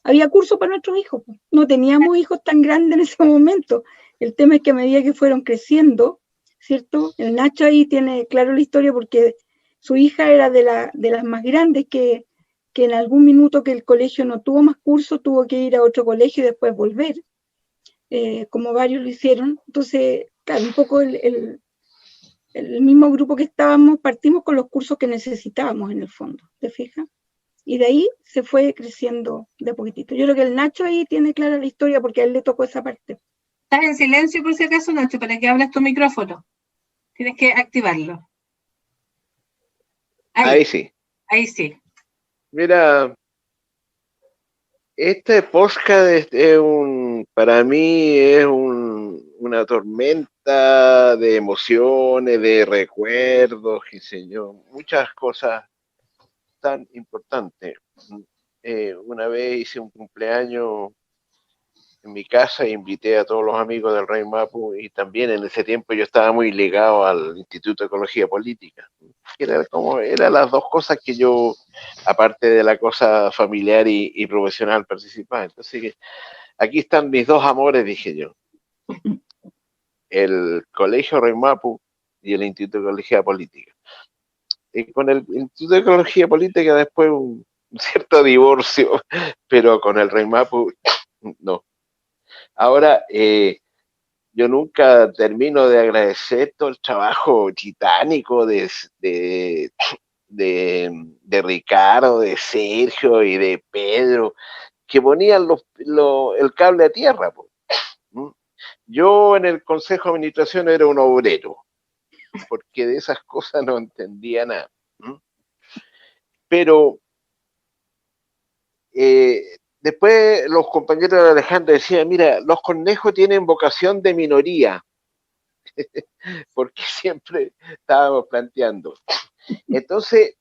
había cursos para nuestros hijos, no teníamos hijos tan grandes en ese momento. El tema es que a medida que fueron creciendo, ¿cierto? El Nacho ahí tiene claro la historia porque su hija era de las más grandes que en algún minuto que el colegio no tuvo más cursos, tuvo que ir a otro colegio y después volver, como varios lo hicieron. Entonces, claro, un poco el mismo grupo que estábamos, partimos con los cursos que necesitábamos en el fondo, ¿te fijas? Y de ahí se fue creciendo de a poquitito. Yo creo que el Nacho ahí tiene clara la historia porque a él le tocó esa parte. Estás en silencio por si acaso, Nacho, para que hables tu micrófono. Tienes que activarlo. Ahí sí. Ahí sí. Mira, este podcast para mí es una tormenta de emociones, de recuerdos, qué sé yo, muchas cosas tan importantes. Una vez hice un cumpleaños en mi casa e invité a todos los amigos del Rey Mapu y también en ese tiempo yo estaba muy ligado al Instituto de Ecología Política. Eran las dos cosas que yo, aparte de la cosa familiar y profesional, participaba. Entonces, aquí están mis dos amores, dije yo. El Colegio Rey Mapu y el Instituto de Ecología Política. Y con el Instituto de Ecología Política después un cierto divorcio, pero con el Rey Mapu no. Ahora, yo nunca termino de agradecer todo el trabajo titánico de Ricardo, de Sergio y de Pedro, que ponían el cable a tierra. Yo en el Consejo de Administración era un obrero, porque de esas cosas no entendía nada. Pero después los compañeros de Alejandro decían, mira, los conejos tienen vocación de minoría, porque siempre estábamos planteando. Entonces,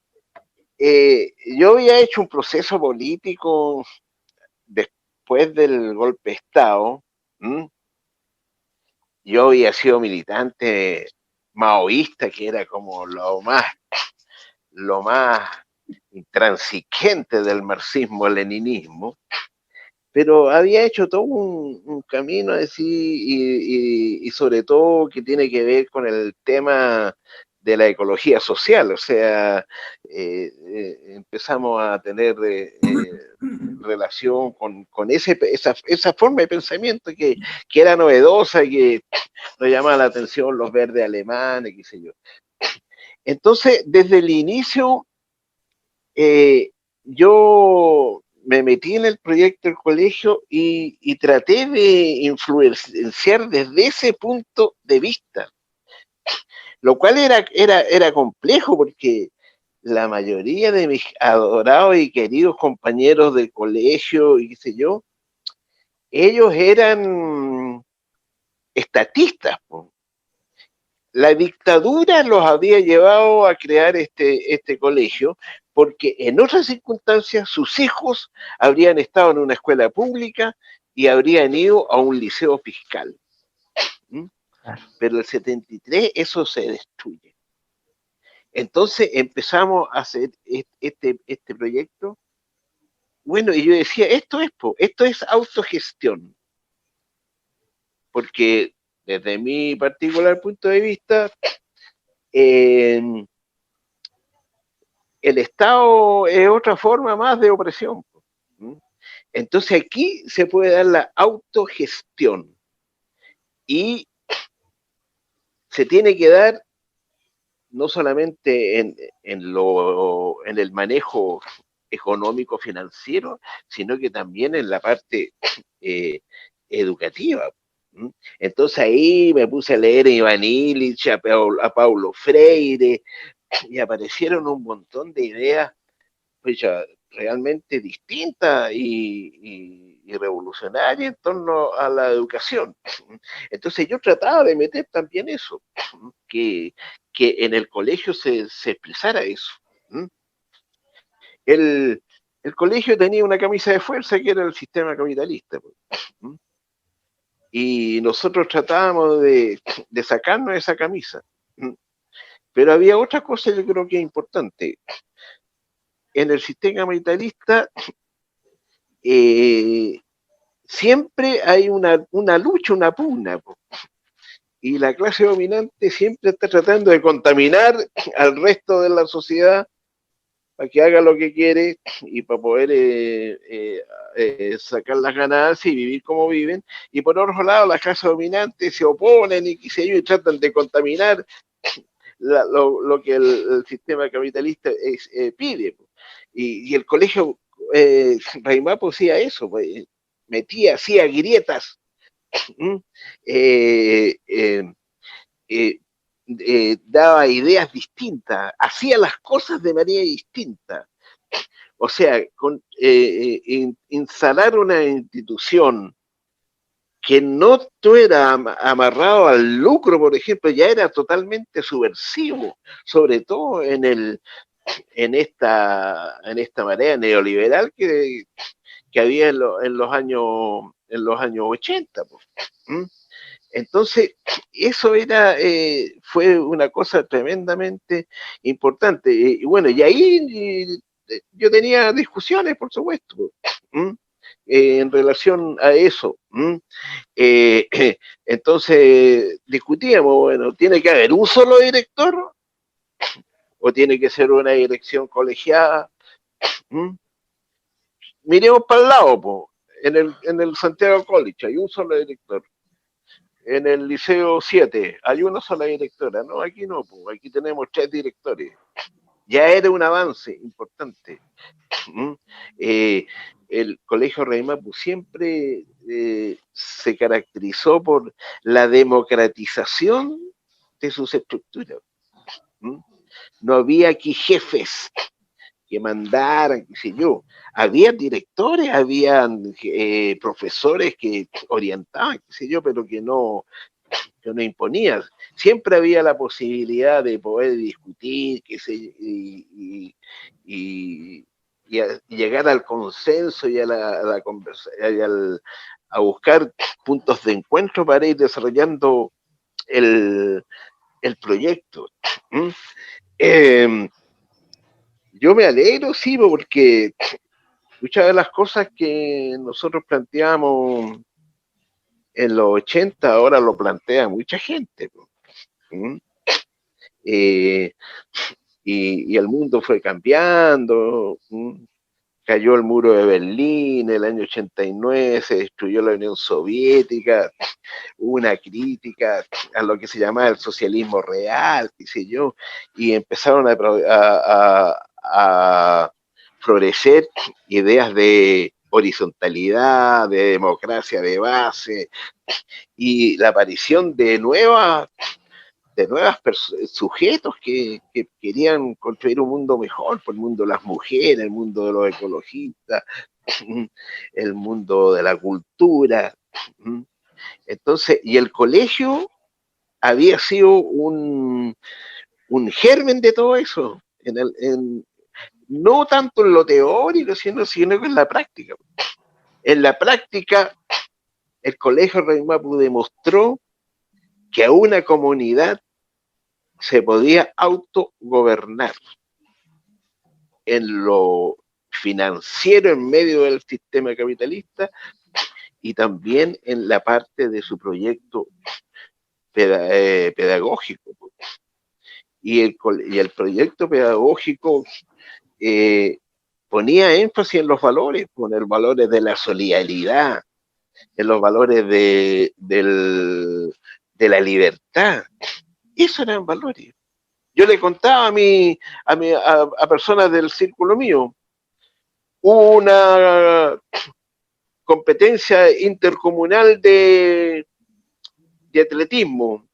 yo había hecho un proceso político después del golpe de Estado. Yo había sido militante maoísta, que era como lo más intransigente del marxismo-leninismo, pero había hecho todo un camino así y sobre todo que tiene que ver con el tema de la ecología social, o sea, empezamos a tener relación con esa forma de pensamiento que era novedosa y que nos llamaba la atención los verdes alemanes, qué sé yo. Entonces, desde el inicio, yo me metí en el proyecto del colegio y traté de influenciar desde ese punto de vista, lo cual era complejo porque la mayoría de mis adorados y queridos compañeros del colegio y qué sé yo, ellos eran estatistas, po. La dictadura los había llevado a crear este colegio porque en otras circunstancias sus hijos habrían estado en una escuela pública y habrían ido a un liceo fiscal. ¿Mm? Pero el 73 eso se destruye. Entonces empezamos a hacer este proyecto. Bueno, y yo decía, esto es autogestión. Porque desde mi particular punto de vista, el Estado es otra forma más de opresión. Entonces aquí se puede dar la autogestión y se tiene que dar no solamente en el manejo económico financiero, sino que también en la parte educativa. Entonces ahí me puse a leer a Iván Illich, a Paulo Freire, y aparecieron un montón de ideas pues, ya, realmente distintas y revolucionarias en torno a la educación. Entonces yo trataba de meter también eso, que en el colegio se expresara eso. El colegio tenía una camisa de fuerza que era el sistema capitalista. Y nosotros tratábamos de sacarnos esa camisa. Pero había otra cosa yo creo que es importante. En el sistema capitalista siempre hay una lucha, una pugna. Y la clase dominante siempre está tratando de contaminar al resto de la sociedad para que haga lo que quiere y para poder sacar las ganancias y vivir como viven. Y por otro lado, las clases dominantes se oponen y qué sé yo, y tratan de contaminar lo que el sistema capitalista pide. Y el colegio Raimapo hacía eso, pues, hacía grietas. Daba ideas distintas, hacía las cosas de manera distinta. O sea, instalar una institución que no estuviera amarrado al lucro, por ejemplo, ya era totalmente subversivo, sobre todo en esta marea neoliberal que había en los años 80. Entonces, eso fue una cosa tremendamente importante. Y bueno, y ahí yo tenía discusiones, por supuesto, en relación a eso. Entonces, discutíamos, bueno, ¿tiene que haber un solo director? ¿O tiene que ser una dirección colegiada? Miremos para el lado, en el Santiago College hay un solo director. En el Liceo 7 hay una sola directora. No, aquí no, aquí tenemos 3 directores. Ya era un avance importante. El Colegio Raimapo siempre se caracterizó por la democratización de sus estructuras. No había aquí jefes que mandaran, qué sé yo. Había directores, habían profesores que orientaban, qué sé yo, pero que no imponían. Siempre había la posibilidad de poder discutir, qué sé yo, y llegar al consenso y a la conversación, a buscar puntos de encuentro para ir desarrollando el proyecto. Yo me alegro, sí, porque muchas de las cosas que nosotros planteamos en los 80 ahora lo plantea mucha gente. Y el mundo fue cambiando. Cayó el muro de Berlín, el año 89 se destruyó la Unión Soviética, hubo una crítica a lo que se llamaba el socialismo real, qué sé yo, y empezaron a florecer ideas de horizontalidad, de democracia de base, y la aparición de nuevos sujetos que querían construir un mundo mejor, por el mundo de las mujeres, el mundo de los ecologistas, el mundo de la cultura. Entonces, y el colegio había sido un germen de todo eso, no tanto en lo teórico, sino que en la práctica. En la práctica, el Colegio Raimapu demostró que a una comunidad se podía autogobernar en lo financiero en medio del sistema capitalista y también en la parte de su proyecto pedagógico. Y el proyecto pedagógico ponía énfasis en los valores, poner valores de la solidaridad, en los valores de la libertad. Esos eran valores. Yo le contaba a personas del círculo mío, una competencia intercomunal de atletismo,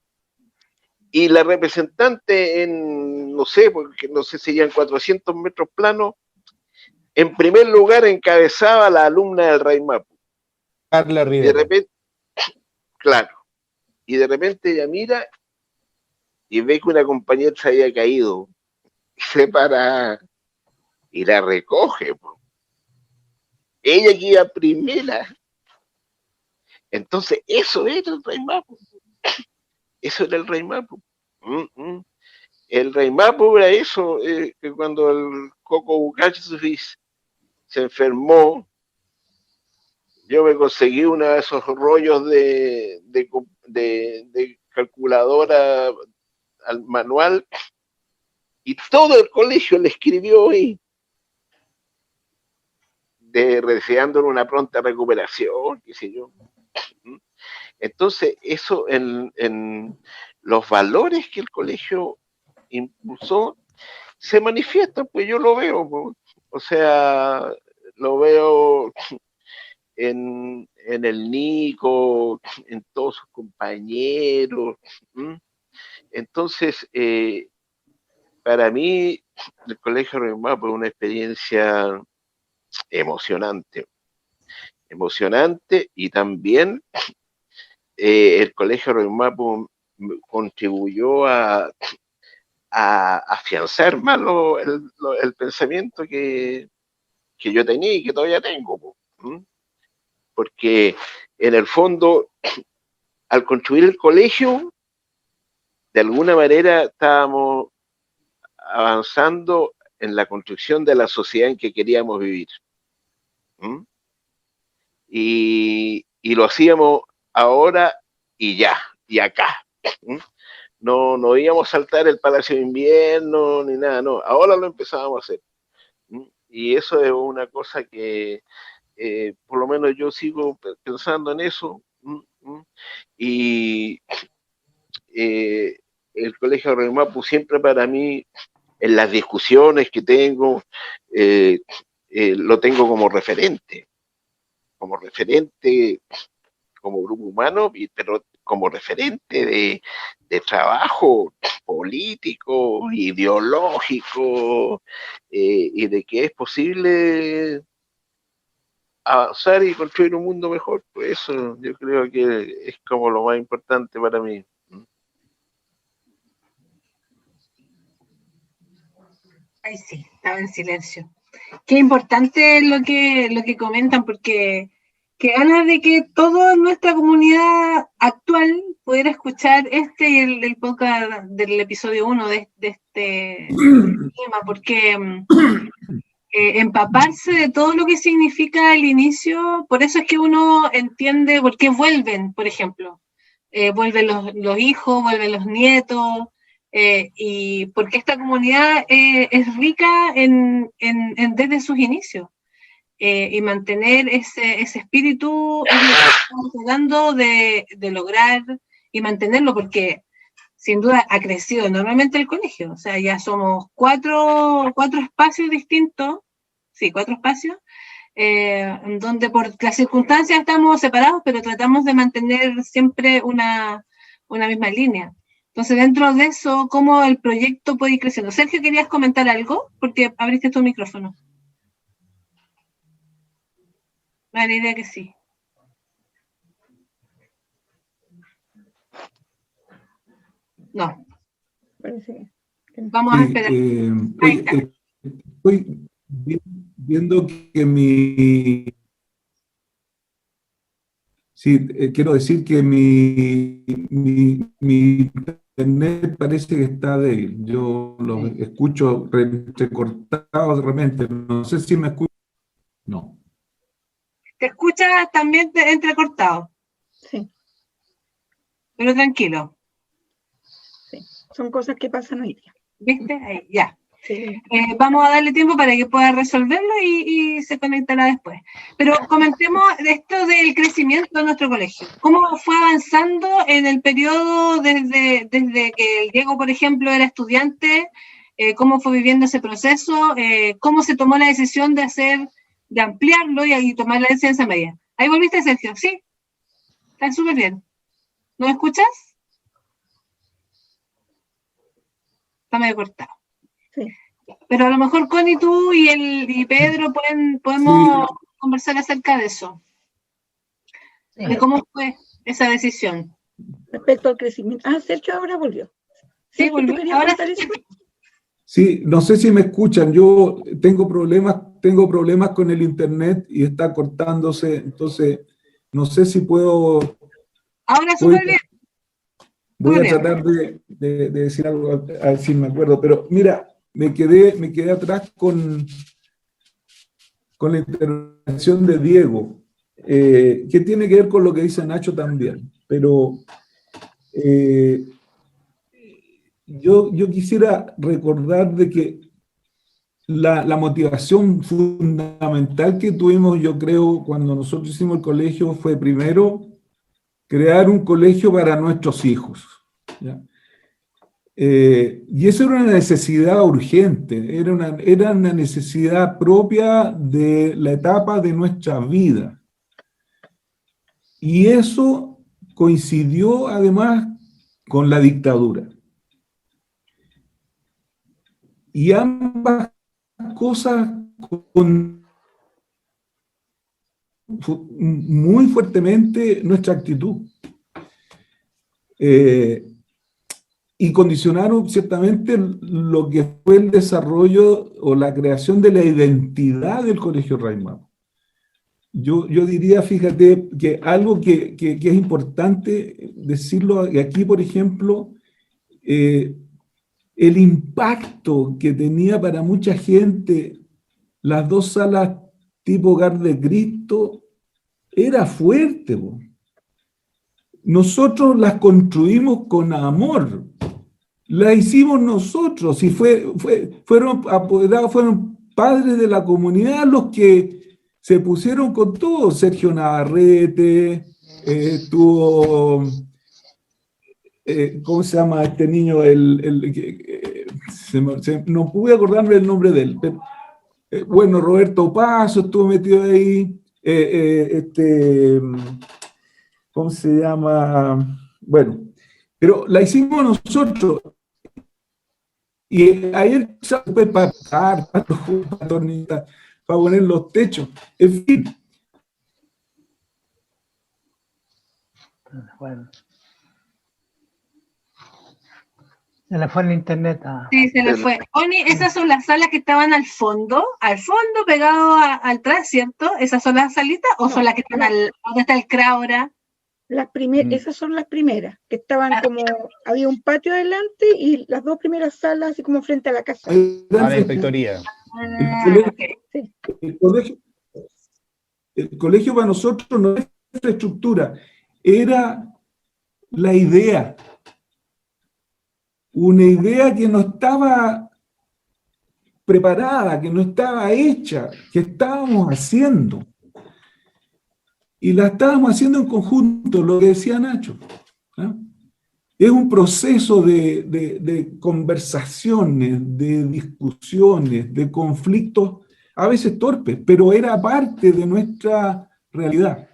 y la representante en, no sé si serían 400 metros planos, en primer lugar encabezaba a la alumna del Raimapu. Carla Rivera. De repente, claro, y de repente ella mira y ve que una compañera se había caído, se para y la recoge. Ella que iba primera. Entonces, eso era el Raimapu. Eso era el Raimapu. El Raimapu era eso, que cuando el Coco Bukachis se enfermó, yo me conseguí uno de esos rollos de calculadora al manual, y todo el colegio le escribió ahí, deseándole una pronta recuperación, qué sé yo. Entonces, eso en los valores que el colegio impulsó se manifiestan, pues yo lo veo, pues. O sea, lo veo en el Nico, en todos sus compañeros. Entonces, para mí, el Colegio Raimapu es una experiencia emocionante, y también el Colegio Raimapu contribuyó a afianzar más el pensamiento que yo tenía y que todavía tengo. Porque en el fondo, al construir el colegio, de alguna manera estábamos avanzando en la construcción de la sociedad en que queríamos vivir. Y lo hacíamos ahora y ya, y acá. No íbamos a saltar el Palacio de Invierno ni nada, no. Ahora lo empezábamos a hacer. Y eso es una cosa que por lo menos yo sigo pensando en eso. Y el Colegio Raimapu siempre para mí, en las discusiones que tengo, lo tengo como referente como grupo humano, pero como referente de trabajo político, ideológico, y de que es posible avanzar y construir un mundo mejor. Pues eso yo creo que es como lo más importante para mí. Ay, sí, estaba en silencio. Qué importante lo que comentan, porque qué ganas de que toda nuestra comunidad actual pudiera escuchar este y el podcast del episodio 1 de este tema, porque empaparse de todo lo que significa el inicio, por eso es que uno entiende por qué vuelven, por ejemplo. Vuelven los hijos, vuelven los nietos, y porque esta comunidad es rica desde sus inicios. Y mantener ese espíritu es lo que estamos tratando de lograr y mantenerlo, porque sin duda ha crecido enormemente el colegio. O sea, ya somos cuatro espacios distintos sí, 4 espacios, donde por las circunstancias estamos separados, pero tratamos de mantener siempre una misma línea. Entonces, dentro de eso, ¿cómo el proyecto puede ir creciendo? Sergio, ¿querías comentar algo? Porque abriste tu micrófono. Me da la idea que sí. No. Parece que no. Vamos a esperar. Ahí está. Estoy viendo que mi... Sí, quiero decir que mi internet parece que está débil. Yo lo escucho entrecortado de repente. No sé si me escucho. No. Te escuchas también entrecortado. Sí, Pero tranquilo. sí. Son cosas que pasan hoy día. ¿Viste? Ahí, ya. Sí. Vamos a darle tiempo para que pueda resolverlo y se conectará después. Pero comentemos de esto del crecimiento de nuestro colegio. ¿Cómo fue avanzando en el periodo desde que el Diego, por ejemplo, era estudiante? ¿Cómo fue viviendo ese proceso? ¿Cómo se tomó la decisión de ampliarlo y tomar la enseñanza media? Ahí volviste, Sergio, ¿sí? Está súper bien. ¿No me escuchas? Está medio cortado. Sí. Pero a lo mejor Connie, tú y Pedro podemos conversar acerca de eso. Sí. De cómo fue esa decisión. Respecto al crecimiento. Sergio ahora volvió. Sí, Sergio, ¿tú volvió. querías Ahora contar eso? Sí, no sé si me escuchan. Yo tengo problemas con el internet y está cortándose. Entonces, no sé si puedo... Ahora súper bien. Voy Súper a bien. tratar de decir algo, a ver si me acuerdo. Pero mira, me quedé atrás con la intervención de Diego, que tiene que ver con lo que dice Nacho también. Pero yo quisiera recordar de que la motivación fundamental que tuvimos, yo creo, cuando nosotros hicimos el colegio, fue primero crear un colegio para nuestros hijos, ¿ya? Y eso era una necesidad urgente, era una necesidad propia de la etapa de nuestra vida. Y eso coincidió además con la dictadura. Y ambas cosas muy fuertemente nuestra actitud. Y condicionaron ciertamente lo que fue el desarrollo o la creación de la identidad del Colegio Raimapo. Yo diría, fíjate, que algo que es importante decirlo aquí, por ejemplo, el impacto que tenía para mucha gente las 2 salas tipo Hogar de Cristo era fuerte, po. Nosotros las construimos con amor, las hicimos nosotros, y fueron apoderados, fueron padres de la comunidad los que se pusieron con todo. Sergio Navarrete, ¿cómo se llama este niño? No pude acordarme el nombre de él. Pero, bueno, Roberto Paso estuvo metido ahí. ¿Cómo se llama? Bueno, pero la hicimos nosotros. Y ayer se puede pagar, para poner los techos. En fin. Bueno. Se le fue el internet a... Sí, se le fue. Oni, esas son las salas que estaban al fondo pegado atrás, ¿cierto? ¿Esas son las salitas o son las que están donde está el CRA ahora? Esas son las primeras, que estaban como, había un patio adelante y las 2 primeras salas así como frente a la casa. A la inspectoría. El colegio para nosotros no es infraestructura, era la idea. Una idea que no estaba preparada, que no estaba hecha, que estábamos haciendo. Y la estábamos haciendo en conjunto, lo que decía Nacho, ¿no? Es un proceso de conversaciones, de discusiones, de conflictos a veces torpes, pero era parte de nuestra realidad.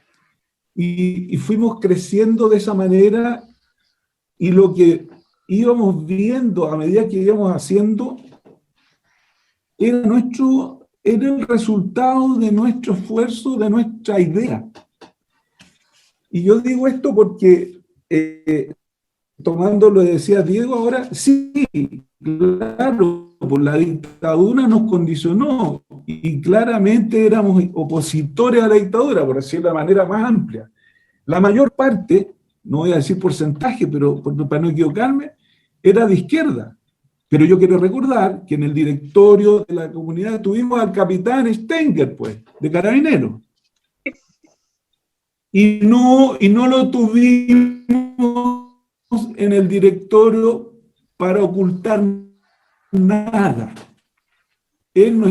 Y fuimos creciendo de esa manera, y lo que íbamos viendo a medida que íbamos haciendo era el resultado de nuestro esfuerzo, de nuestra idea. Y yo digo esto porque, tomando lo que decía Diego ahora, sí, claro, por la dictadura nos condicionó y claramente éramos opositores a la dictadura, por decirlo de manera más amplia. La mayor parte, no voy a decir porcentaje, pero para no equivocarme, era de izquierda. Pero yo quiero recordar que en el directorio de la comunidad tuvimos al capitán Stenger, pues, de Carabineros. Y no lo tuvimos en el directorio para ocultar nada. Él no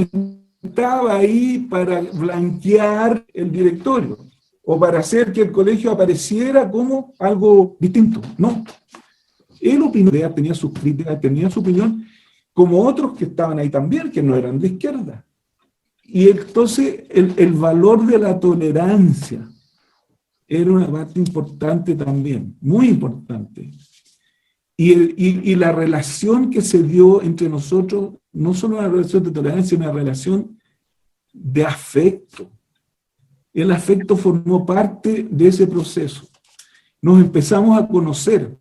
estaba ahí para blanquear el directorio o para hacer que el colegio apareciera como algo distinto. No. Él opinó, tenía sus críticas, tenía su opinión, como otros que estaban ahí también, que no eran de izquierda. Y entonces el valor de la tolerancia era una parte importante también, muy importante. Y la relación que se dio entre nosotros, no solo una relación de tolerancia, una relación de afecto. El afecto formó parte de ese proceso. Nos empezamos a conocer.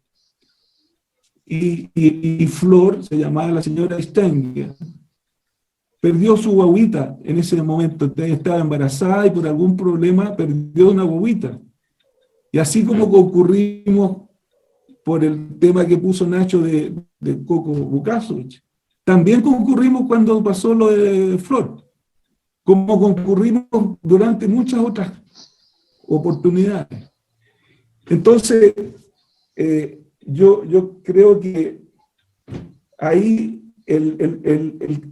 Y Flor, se llamaba la señora Stenger, perdió su guaguita en ese momento. Estaba embarazada y por algún problema perdió una guaguita. Y así como concurrimos por el tema que puso Nacho de Coco Bukasovich, también concurrimos cuando pasó lo de Flor, como concurrimos durante muchas otras oportunidades. Entonces, yo creo que ahí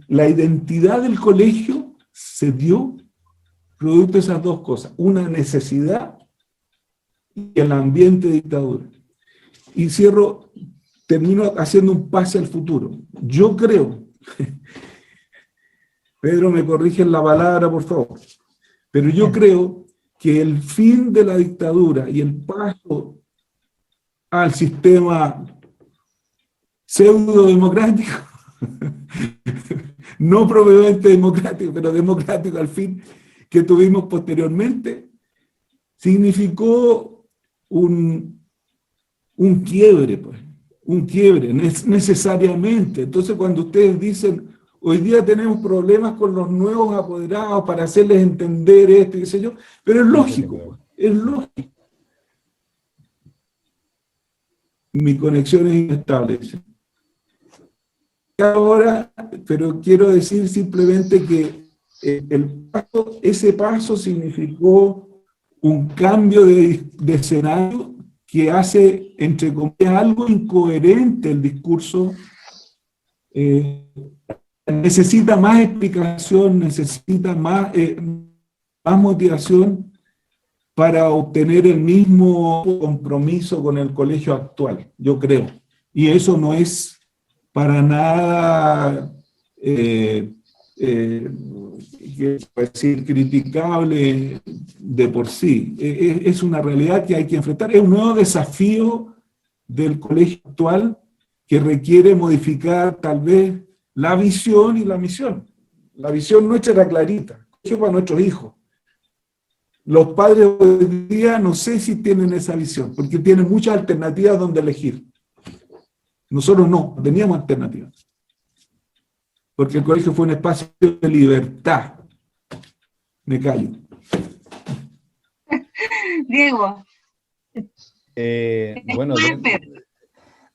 la identidad del colegio se dio producto de esas dos cosas, una necesidad y el ambiente de dictadura. Y termino haciendo un pase al futuro. Yo creo, Pedro me corrige en la palabra, por favor, pero yo creo que el fin de la dictadura y el paso al sistema pseudo-democrático, no propiamente democrático, pero democrático al fin, que tuvimos posteriormente, significó un quiebre, pues, un quiebre, necesariamente. Entonces, cuando ustedes dicen, hoy día tenemos problemas con los nuevos apoderados para hacerles entender esto, qué sé yo, pero es lógico, pues, es lógico. Mi conexión es inestable. Ahora, pero quiero decir simplemente que ese paso significó un cambio de escenario que hace, entre comillas, algo incoherente el discurso. Necesita más explicación, necesita más motivación para obtener el mismo compromiso con el colegio actual, yo creo. Y eso no es para nada decir, criticable de por sí. Es una realidad que hay que enfrentar. Es un nuevo desafío del colegio actual que requiere modificar tal vez la visión y la misión. La visión nuestra era clarita, colegio para nuestros hijos. Los padres hoy día no sé si tienen esa visión, porque tienen muchas alternativas donde elegir. Nosotros no, teníamos alternativas. Porque el colegio fue un espacio de libertad. Me callo. Diego.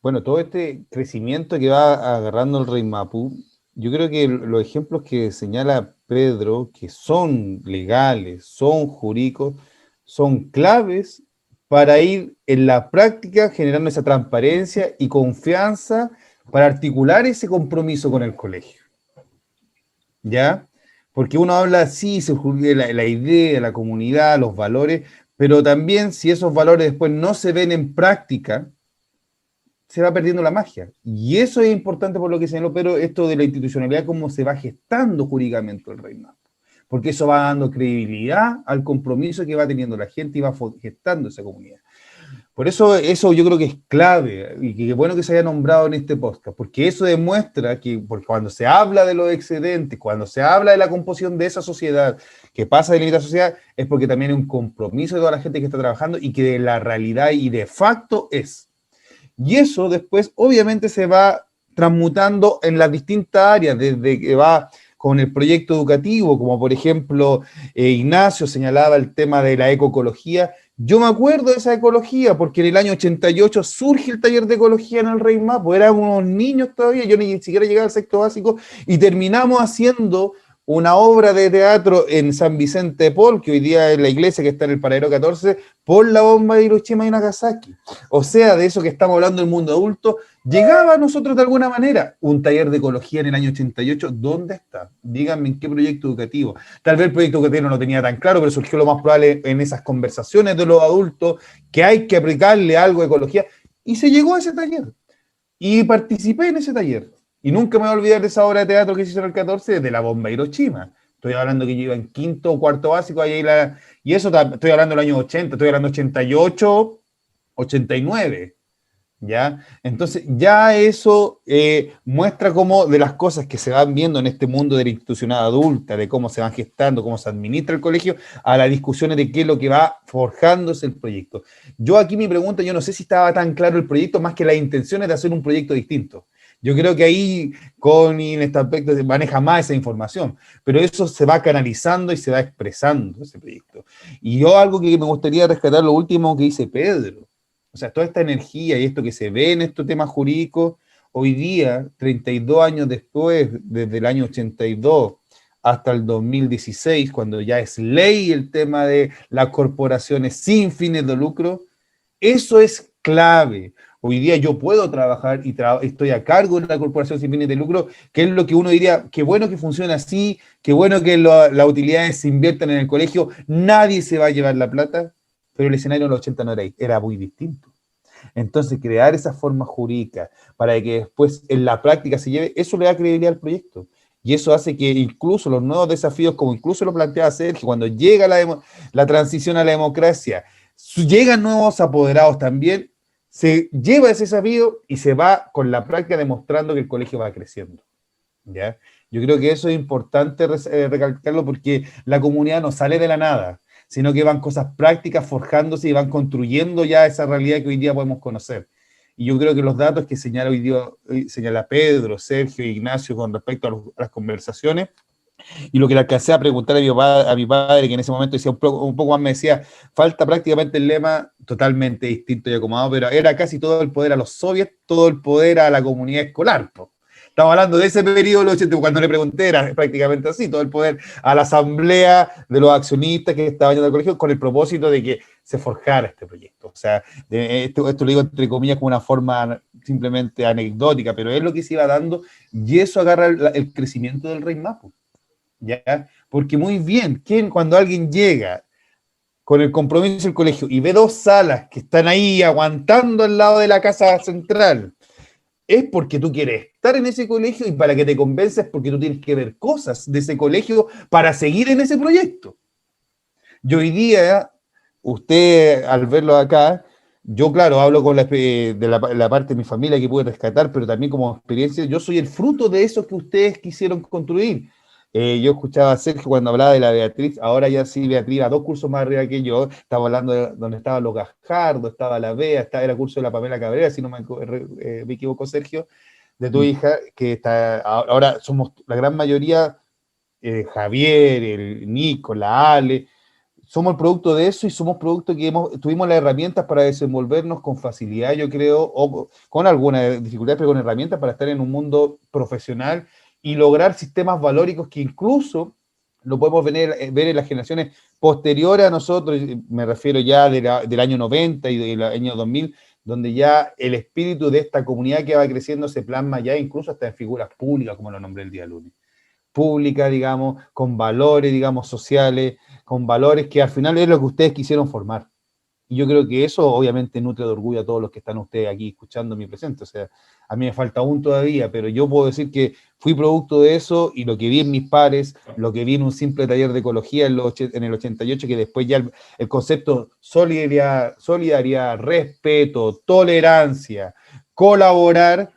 Bueno, todo este crecimiento que va agarrando el Reimapu, yo creo que los ejemplos que señala Pedro, que son legales, son jurídicos, son claves para ir en la práctica generando esa transparencia y confianza para articular ese compromiso con el colegio. ¿Ya? Porque uno habla, sí, la idea, la comunidad, los valores, pero también si esos valores después no se ven en práctica, se va perdiendo la magia. Y eso es importante por lo que señaló Pedro, esto de la institucionalidad, cómo se va gestando jurídicamente el reinado. porque eso va dando credibilidad al compromiso que va teniendo la gente y va gestando esa comunidad. Por eso yo creo que es clave, y que bueno que se haya nombrado en este podcast, porque eso demuestra que cuando se habla de los excedentes, cuando se habla de la composición de esa sociedad, que pasa de la sociedad, es porque también hay un compromiso de toda la gente que está trabajando y que de la realidad y de facto es. Y eso después obviamente se va transmutando en las distintas áreas, desde que va con el proyecto educativo, como por ejemplo Ignacio señalaba el tema de la ecoecología. Yo me acuerdo de esa ecología, porque en el año 88 surge el taller de ecología en el Rey Mapo, eran unos niños todavía, yo ni siquiera llegaba al sexto básico, y terminamos haciendo una obra de teatro en San Vicente de Paul, que hoy día es la iglesia que está en el Paradero 14, por la bomba de Hiroshima y Nagasaki. O sea, de eso que estamos hablando del mundo adulto, llegaba a nosotros de alguna manera. Un taller de ecología en el año 88, ¿dónde está? Díganme en qué proyecto educativo. Tal vez el proyecto educativo no lo tenía tan claro, pero surgió lo más probable en esas conversaciones de los adultos, que hay que aplicarle algo de ecología, y se llegó a ese taller. Y participé en ese taller. Y nunca me voy a olvidar de esa obra de teatro que se hizo en el 14, de la bomba de Hiroshima. Estoy hablando que yo iba en quinto o cuarto básico, y eso estoy hablando del año 80, estoy hablando 88, 89, ¿ya? Entonces, ya eso muestra cómo de las cosas que se van viendo en este mundo de la institucionalidad adulta, de cómo se van gestando, cómo se administra el colegio, a las discusiones de qué es lo que va forjándose el proyecto. Yo aquí mi pregunta, yo no sé si estaba tan claro el proyecto, más que las intenciones de hacer un proyecto distinto. Yo creo que ahí Connie en este aspecto maneja más esa información, pero eso se va canalizando y se va expresando ese proyecto. Y yo algo que me gustaría rescatar, lo último que dice Pedro, o sea, toda esta energía y esto que se ve en estos temas jurídicos, hoy día, 32 años después, desde el año 82 hasta el 2016, cuando ya es ley el tema de las corporaciones sin fines de lucro, eso es clave. Hoy día yo puedo trabajar y estoy a cargo de una corporación sin fines de lucro, que es lo que uno diría, qué bueno que funciona así, qué bueno que las utilidades se inviertan en el colegio, nadie se va a llevar la plata, pero el escenario en los 80 no era muy distinto. Entonces, crear esa forma jurídica para que después en la práctica se lleve, eso le da credibilidad al proyecto. Y eso hace que incluso los nuevos desafíos, como incluso lo planteaba Sergio, cuando llega la transición a la democracia, llegan nuevos apoderados también, se lleva ese desafío y se va con la práctica demostrando que el colegio va creciendo, ¿ya? Yo creo que eso es importante recalcarlo porque la comunidad no sale de la nada, sino que van cosas prácticas forjándose y van construyendo ya esa realidad que hoy día podemos conocer. Y yo creo que los datos que señala hoy día, señala Pedro, Sergio e Ignacio con respecto a las conversaciones, y lo que le alcancé a preguntar a mi padre, que en ese momento decía un poco más, me decía, falta prácticamente el lema totalmente distinto y acomodado, pero era casi todo el poder a los soviets, todo el poder a la comunidad escolar. Estamos hablando de ese periodo, cuando le pregunté, era prácticamente así, todo el poder a la asamblea de los accionistas que estaban yendo al colegio con el propósito de que se forjara este proyecto. O sea, esto lo digo entre comillas como una forma simplemente anecdótica, pero es lo que se iba dando y eso agarra el crecimiento del Rey Mapo. ¿Ya? Porque muy bien, cuando alguien llega con el compromiso del colegio y ve dos salas que están ahí aguantando al lado de la casa central, es porque tú quieres estar en ese colegio y para que te convences porque tú tienes que ver cosas de ese colegio para seguir en ese proyecto. Y hoy día, usted al verlo acá, yo claro, hablo con de la parte de mi familia que pude rescatar, pero también como experiencia, yo soy el fruto de eso que ustedes quisieron construir. Yo escuchaba a Sergio cuando hablaba de la Beatriz, ahora ya sí, Beatriz, a 2 cursos más arriba que yo, estaba hablando de donde estaban los Gajardo, estaba la Bea, era el curso de la Pamela Cabrera, si no me equivoco, Sergio, de tu hija, que está, ahora somos la gran mayoría, Javier, el Nico, la Ale, somos el producto de eso y somos producto que tuvimos las herramientas para desenvolvernos con facilidad, yo creo, o con alguna dificultad, pero con herramientas para estar en un mundo profesional y lograr sistemas valóricos que incluso lo podemos ver en las generaciones posteriores a nosotros, me refiero ya del año 90 y del año 2000, donde ya el espíritu de esta comunidad que va creciendo se plasma ya incluso hasta en figuras públicas, como lo nombré el día lunes. Pública, digamos, con valores, digamos, sociales, con valores que al final es lo que ustedes quisieron formar. Y yo creo que eso obviamente nutre de orgullo a todos los que están ustedes aquí escuchando mi presente. O sea, a mí me falta aún todavía, pero yo puedo decir que fui producto de eso, y lo que vi en mis pares, lo que vi en un simple taller de ecología en el 88, que después ya el concepto solidaridad, respeto, tolerancia, colaborar,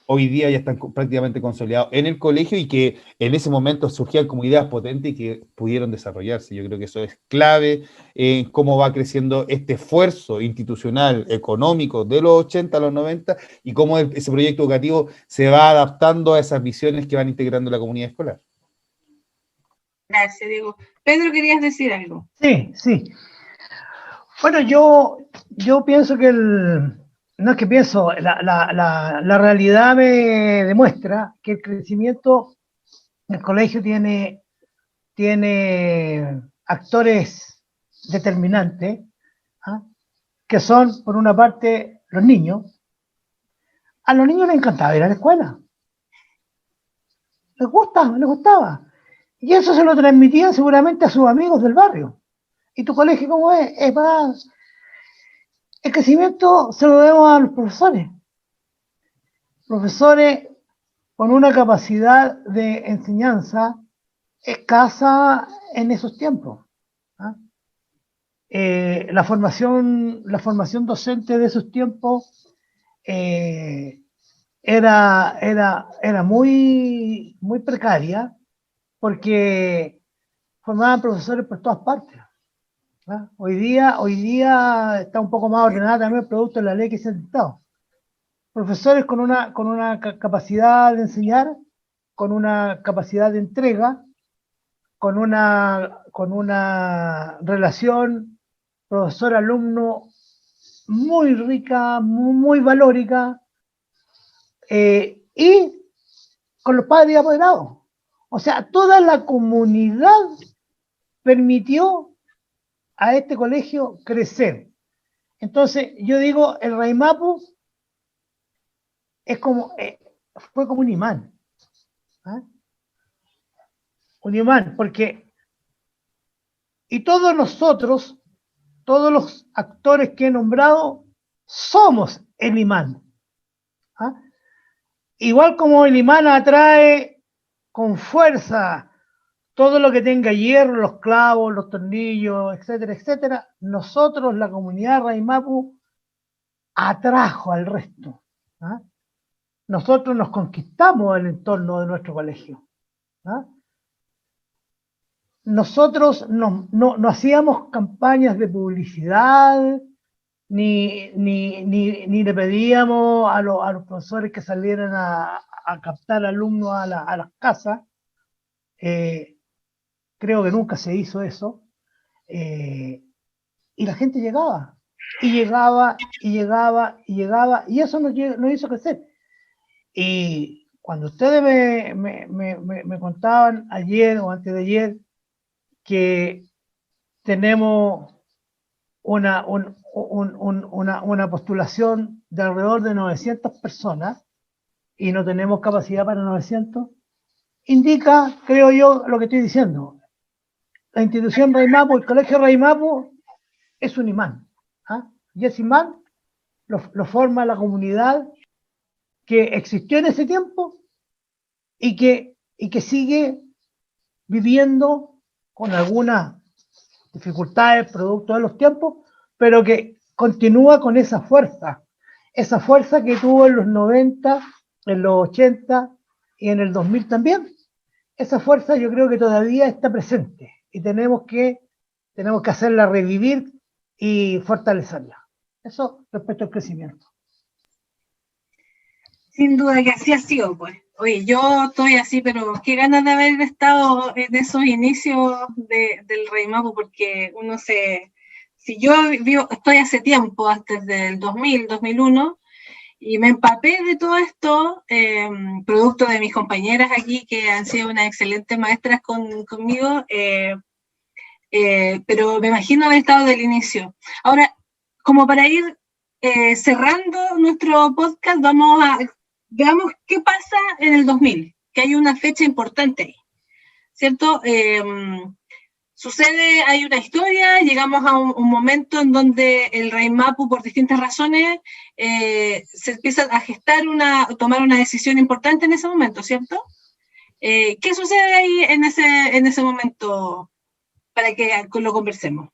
hoy día ya están prácticamente consolidados en el colegio, y que en ese momento surgían como ideas potentes y que pudieron desarrollarse. Yo creo que eso es clave en cómo va creciendo este esfuerzo institucional, económico de los 80 a los 90, y cómo ese proyecto educativo se va adaptando a esas visiones que van integrando la comunidad escolar. Gracias, Diego. Pedro, ¿querías decir algo? Sí. Bueno, yo pienso que no es que pienso, la realidad me demuestra que el crecimiento del colegio tiene actores determinantes, ¿ah? Que son, por una parte, los niños. A los niños les encantaba ir a la escuela. Les gustaba. Y eso se lo transmitían seguramente a sus amigos del barrio. ¿Y tu colegio cómo es? Es más... El crecimiento se lo debemos a los profesores. Profesores con una capacidad de enseñanza escasa en esos tiempos. ¿Ah? La formación docente de esos tiempos era muy precaria, porque formaban profesores por todas partes. ¿Ah? Hoy día está un poco más ordenada también producto de la ley que se ha dictado. Profesores con una capacidad de enseñar, con una capacidad de entrega, con una relación profesor-alumno muy rica, muy valórica, y con los padres y apoderados. O sea, toda la comunidad permitió a este colegio crecer. Entonces, yo digo, el Raimapu fue como un imán. ¿Ah? Un imán, porque, y todos nosotros, todos los actores que he nombrado, somos el imán. ¿Ah? Igual como el imán atrae con fuerza todo lo que tenga hierro, los clavos, los tornillos, etcétera, etcétera, nosotros, la comunidad Raimapu, atrajo al resto. ¿Ah? Nosotros nos conquistamos el entorno de nuestro colegio. ¿Ah? Nosotros no hacíamos campañas de publicidad, ni le pedíamos a los profesores que salieran a captar alumnos a las casas. Creo que nunca se hizo eso, y la gente llegaba, y eso nos hizo crecer. Y cuando ustedes me contaban ayer o antes de ayer que tenemos una postulación de alrededor de 900 personas y no tenemos capacidad para 900, indica, creo yo, lo que estoy diciendo. La institución Raimapu, el colegio Raimapu, es un imán. ¿Ah? Y ese imán lo forma la comunidad que existió en ese tiempo y que sigue viviendo con algunas dificultades producto de los tiempos, pero que continúa con esa fuerza que tuvo en los 90, en los 80 y en el 2000 también. Esa fuerza yo creo que todavía está presente. Y tenemos que hacerla revivir y fortalecerla. Eso respecto al crecimiento. Sin duda que así ha sido, pues. Oye, yo estoy así, pero qué ganas de haber estado en esos inicios del Raimapu, porque si yo estoy hace tiempo, antes del 2000, 2001, y me empapé de todo esto, producto de mis compañeras aquí, que han sido unas excelentes maestras conmigo, pero me imagino haber estado del inicio. Ahora, como para ir cerrando nuestro podcast, veamos qué pasa en el 2000, que hay una fecha importante ahí, ¿cierto? sucede, hay una historia, llegamos a un momento en donde el Raimapu, por distintas razones, se empieza a gestar tomar una decisión importante en ese momento, ¿cierto? ¿Qué sucede ahí en ese momento para que lo conversemos?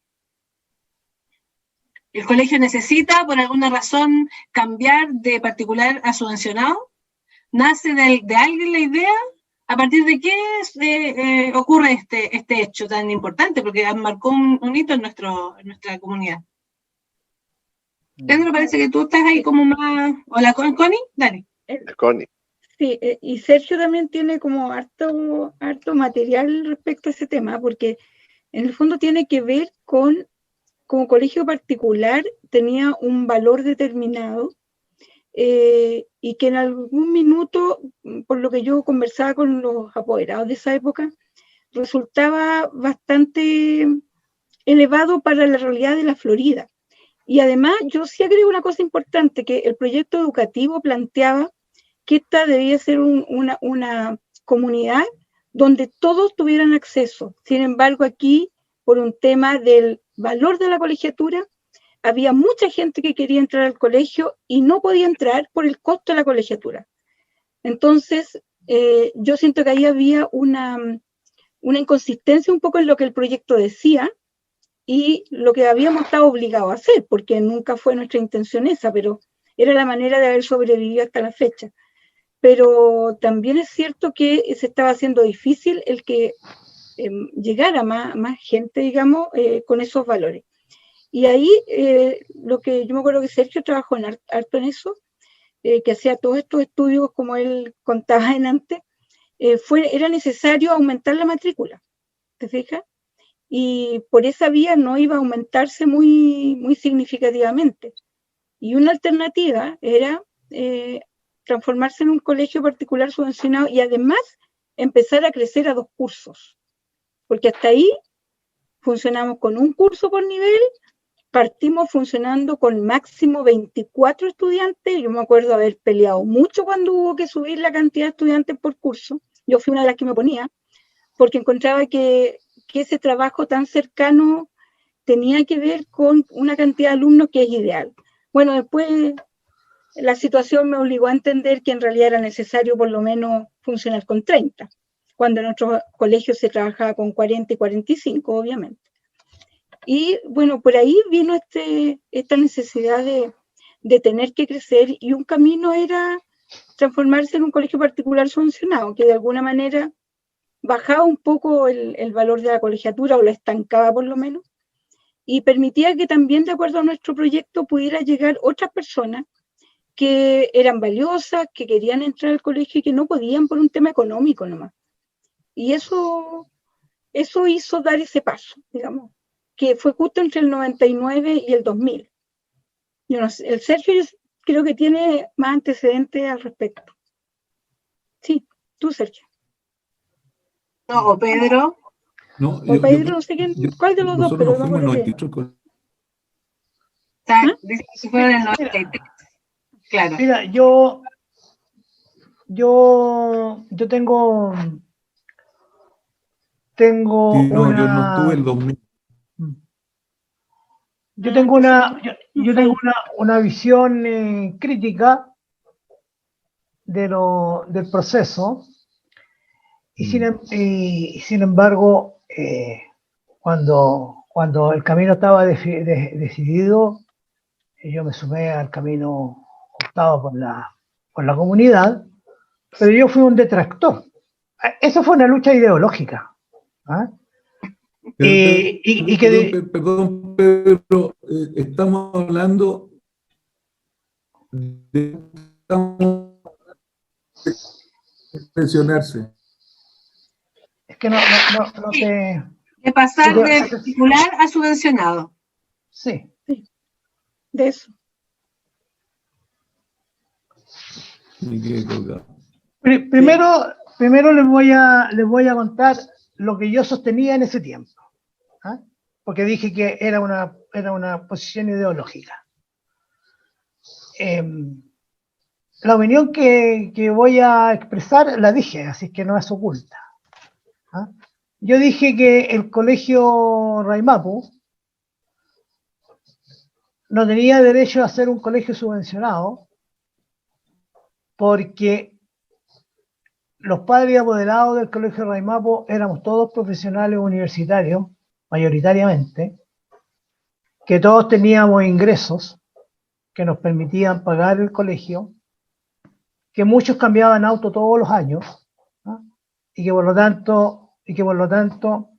¿El colegio necesita, por alguna razón, cambiar de particular a subvencionado? ¿Nace de alguien la idea? ¿A partir de qué ocurre este hecho tan importante? Porque marcó un hito en nuestra comunidad. Pedro, parece que tú estás ahí como más... Hola, Connie, dale. Connie. Sí, y Sergio también tiene como harto material respecto a ese tema, porque en el fondo tiene que ver con, como colegio particular, tenía un valor determinado, y que en algún minuto, por lo que yo conversaba con los apoderados de esa época, resultaba bastante elevado para la realidad de la Florida. Y además, yo sí agrego una cosa importante, que el proyecto educativo planteaba que esta debía ser una comunidad donde todos tuvieran acceso. Sin embargo, aquí, por un tema del valor de la colegiatura, había mucha gente que quería entrar al colegio y no podía entrar por el costo de la colegiatura. Entonces, yo siento que ahí había una inconsistencia un poco en lo que el proyecto decía y lo que habíamos estado obligados a hacer, porque nunca fue nuestra intención esa, pero era la manera de haber sobrevivido hasta la fecha. Pero también es cierto que se estaba haciendo difícil el que llegara más gente, digamos, con esos valores. Y ahí lo que yo me acuerdo que Sergio trabajó harto en eso, que hacía todos estos estudios, como él contaba en antes, era necesario aumentar la matrícula, ¿te fijas? Y por esa vía no iba a aumentarse muy significativamente. Y una alternativa era transformarse en un colegio particular subvencionado y además empezar a crecer a 2 cursos, porque hasta ahí funcionamos con un curso por nivel. Partimos funcionando con máximo 24 estudiantes. Yo me acuerdo haber peleado mucho cuando hubo que subir la cantidad de estudiantes por curso. Yo fui una de las que me oponía, porque encontraba que ese trabajo tan cercano tenía que ver con una cantidad de alumnos que es ideal. Bueno, después la situación me obligó a entender que en realidad era necesario por lo menos funcionar con 30, cuando en otros colegios se trabajaba con 40 y 45, obviamente. Y bueno, por ahí vino esta necesidad de tener que crecer, y un camino era transformarse en un colegio particular subvencionado, que de alguna manera bajaba un poco el valor de la colegiatura, o lo estancaba por lo menos, y permitía que también, de acuerdo a nuestro proyecto, pudiera llegar otras personas que eran valiosas, que querían entrar al colegio y que no podían por un tema económico nomás. Y eso hizo dar ese paso, digamos, que fue justo entre el 99 y el 2000. Yo no sé, el Sergio creo que tiene más antecedentes al respecto. Sí, tú, Sergio. No, o Pedro. No, O Pedro, no sé cuál de los dos, nosotros pero nos fuimos en vamos a 93. Dice que fue en el 93. Claro. Mira, yo tengo Sí, no, una... yo no estuve el 2000. Yo tengo una visión crítica del proceso, y sin embargo, cuando el camino estaba decidido, yo me sumé al camino optado por la comunidad, pero yo fui un detractor. Eso fue una lucha ideológica. ¿Ah? Perdón, Pedro, estamos hablando de pensionarse. Es que no te... De pasar de particular a subvencionado. Sí. De eso. Primero les voy a contar lo que yo sostenía en ese tiempo, ¿ah? Porque dije que era una posición ideológica. La opinión que voy a expresar la dije, así que no es oculta, ¿ah? yo dije que el colegio Raimapu no tenía derecho a ser un colegio subvencionado porque los padres y apoderados del colegio Raimapu éramos todos profesionales universitarios, mayoritariamente, que todos teníamos ingresos que nos permitían pagar el colegio, que muchos cambiaban auto todos los años, ¿no? y que por lo tanto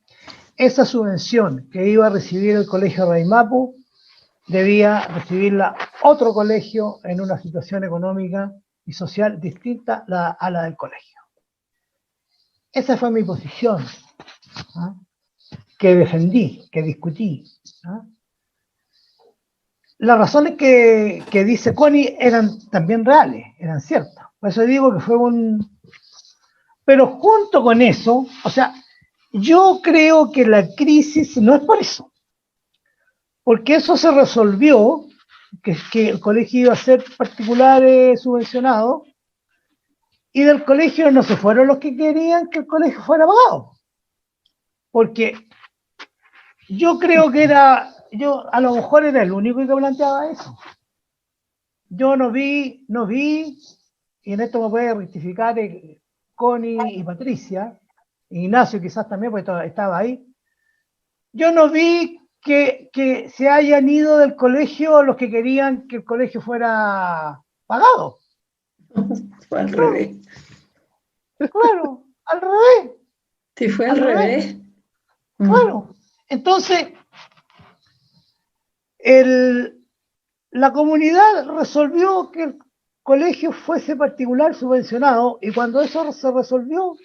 esa subvención que iba a recibir el colegio Raimapu debía recibirla otro colegio en una situación económica y social distinta a la del colegio. Esa fue mi posición, ¿no? Que defendí, que discutí, ¿no? Las razones que dice Connie eran también reales, eran ciertas. Por eso digo que fue un... Pero junto con eso, o sea, yo creo que la crisis no es por eso. Porque eso se resolvió, que el colegio iba a ser particular subvencionado, y del colegio no se fueron los que querían que el colegio fuera pagado. Porque yo creo que yo a lo mejor era el único que planteaba eso. Yo no vi, y en esto me puede rectificar Connie y Patricia, y Ignacio quizás también, porque estaba ahí. Yo no vi que se hayan ido del colegio los que querían que el colegio fuera pagado. Fue al revés. Claro, al revés. Sí, fue al revés. Claro. Entonces, la comunidad resolvió que el colegio fuese particular subvencionado, y cuando eso se resolvió,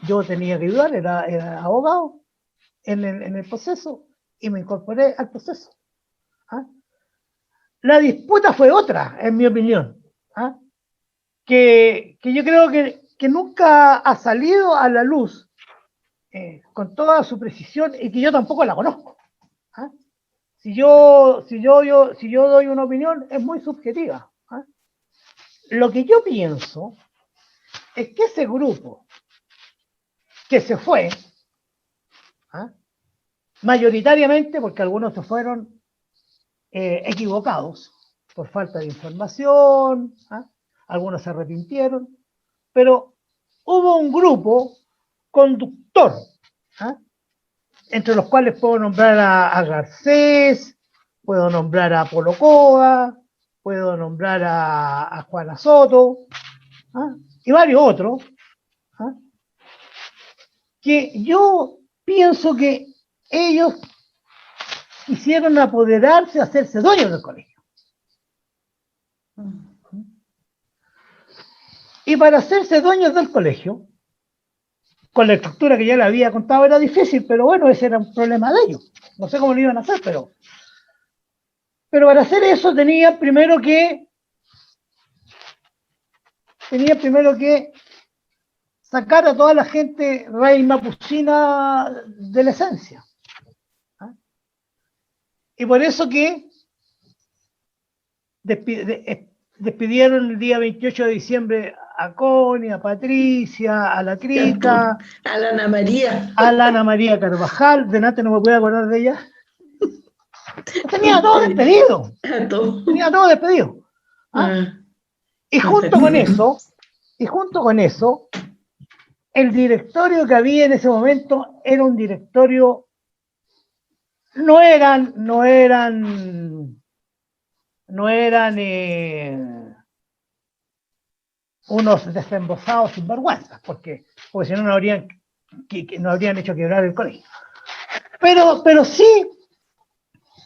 yo tenía que ayudar, era abogado en el proceso, y me incorporé al proceso. ¿Ah? La disputa fue otra, en mi opinión, ¿ah? que yo creo que nunca ha salido a la luz con toda su precisión, y que yo tampoco la conozco. ¿Ah? Si yo doy una opinión, es muy subjetiva. ¿Ah? Lo que yo pienso es que ese grupo que se fue, ¿ah? mayoritariamente porque algunos se fueron equivocados por falta de información, ¿ah? Algunos se arrepintieron, pero hubo un grupo conductor, ¿ah? Entre los cuales puedo nombrar a Garcés, puedo nombrar a Polo Coa, puedo nombrar a Juana Soto, ¿ah? Y varios otros, ¿ah? Que yo pienso que ellos quisieron apoderarse, hacerse dueños del colegio. Y para hacerse dueños del colegio, con la estructura que ya le había contado, era difícil, pero bueno, ese era un problema de ellos. No sé cómo lo iban a hacer, pero para hacer eso tenía primero que sacar a toda la gente raimapucina de la esencia. ¿Ah? Y por eso que despidieron el día 28 de diciembre a Connie, a Patricia, a la Crita, a la Ana María. A la Ana María Carvajal, delante no me puedo acordar de ella. Tenía todo despedido. Tenía todo despedido. ¿Ah? Y junto con eso, el directorio que había en ese momento era un directorio, no eran unos desembosados sinvergüenzas, porque si no, no habrían hecho quebrar el colegio. Pero sí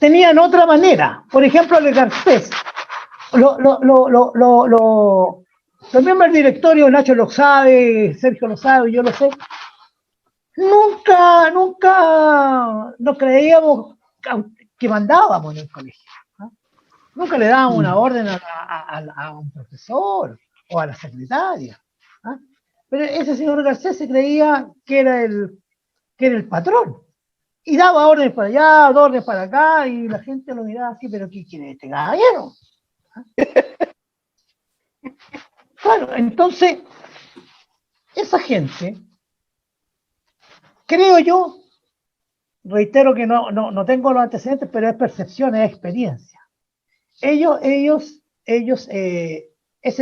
tenían otra manera. Por ejemplo, el Garcés, los miembros del directorio, Nacho lo sabe, Sergio lo sabe, yo lo sé, nunca nos creíamos que mandábamos en el colegio. ¿No? Nunca le dábamos una orden a un profesor o a la secretaria. ¿Ah? Pero ese señor Garcés se creía que era el patrón. Y daba órdenes para allá, órdenes para acá, y la gente lo miraba así, pero ¿quién es este caballero? ¿Ah? Claro, entonces, esa gente creo yo, reitero que no tengo los antecedentes, pero es percepción, es experiencia. Ese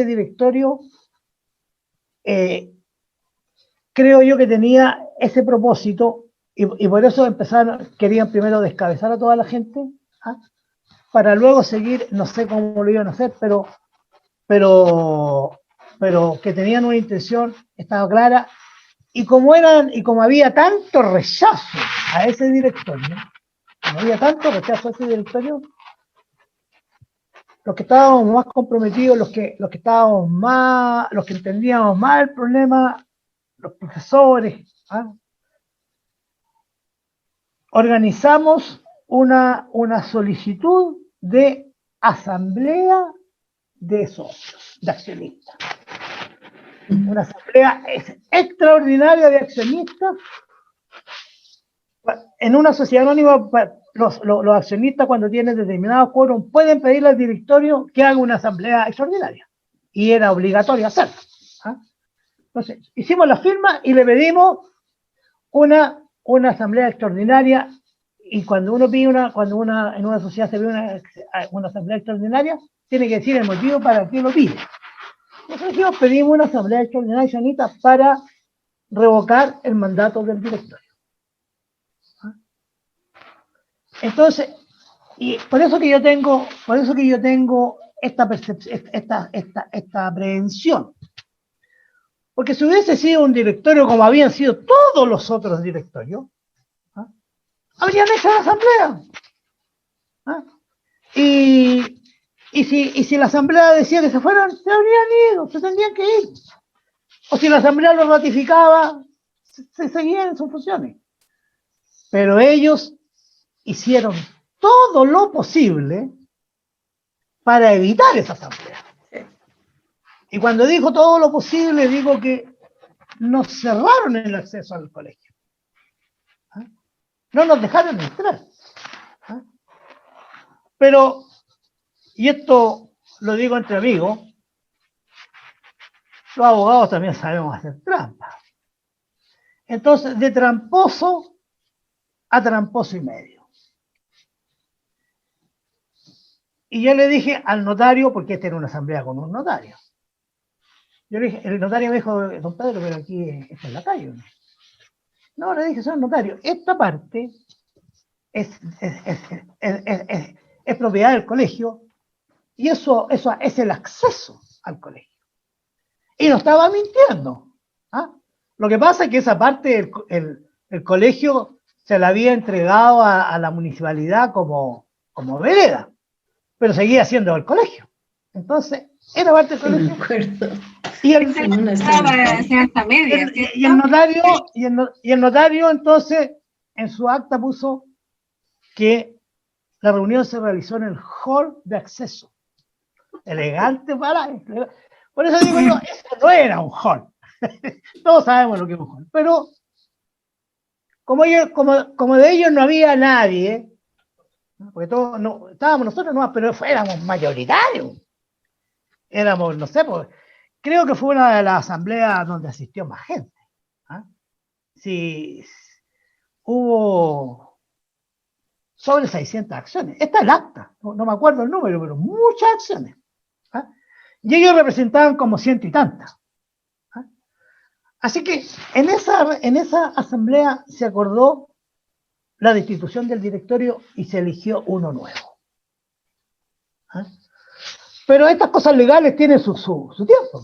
directorio, creo yo que tenía ese propósito y por eso querían primero descabezar a toda la gente, ¿ah? Para luego seguir, no sé cómo lo iban a hacer, pero que tenían una intención, estaba clara, y como había tanto rechazo a ese directorio, los que estábamos más comprometidos, los que entendíamos más el problema, los profesores, ¿ah? Organizamos una solicitud de asamblea de socios, de accionistas. Una asamblea extraordinaria de accionistas. En una sociedad anónima, los accionistas, cuando tienen determinado quórum, pueden pedirle al directorio que haga una asamblea extraordinaria. Y era obligatorio hacerlo, ¿ah? Entonces, hicimos la firma y le pedimos una asamblea extraordinaria. Y cuando en una sociedad se pide una asamblea extraordinaria, tiene que decir el motivo para qué lo pide. Nosotros pedimos una asamblea extraordinaria, Janita, para revocar el mandato del directorio. Entonces, y por eso que yo tengo esta percepción, esta prevención. Porque si hubiese sido un directorio como habían sido todos los otros directorios, ¿ah? Habrían hecho la asamblea, ¿ah? Y si la asamblea decía que se fueran, se habrían ido, se tendrían que ir. O si la asamblea lo ratificaba, se seguían en sus funciones. Pero ellos hicieron todo lo posible para evitar esa asamblea. Y cuando digo todo lo posible, digo que nos cerraron el acceso al colegio. ¿Ah? No nos dejaron entrar. ¿Ah? Pero, y esto lo digo entre amigos, los abogados también sabemos hacer trampa. Entonces, de tramposo a tramposo y medio. Y yo le dije al notario, porque esta era una asamblea con un notario. Yo le dije, el notario me dijo, don Pedro, pero aquí está en la calle. No, le dije, señor notario, esta parte es propiedad del colegio y eso es el acceso al colegio. Y no estaba mintiendo. ¿Ah? Lo que pasa es que esa parte el colegio se la había entregado a la municipalidad como vereda, pero seguía siendo el colegio. Entonces, era parte del colegio. Y el notario entonces en su acta puso que la reunión se realizó en el hall de acceso. Elegante para... Por eso digo yo, eso no era un hall. Todos sabemos lo que es un hall. Pero como de ellos no había nadie, porque todos no, estábamos nosotros nomás, pero éramos mayoritarios. Éramos, no sé, pues, creo que fue una de las asambleas donde asistió más gente. ¿Ah? Sí, hubo sobre 600 acciones. Esta es el acta, no me acuerdo el número, pero muchas acciones. ¿Ah? Y ellos representaban como 100 y tantas. ¿Ah? Así que en esa asamblea se acordó la destitución del directorio y se eligió uno nuevo. ¿Ah? Pero estas cosas legales tienen su tiempo.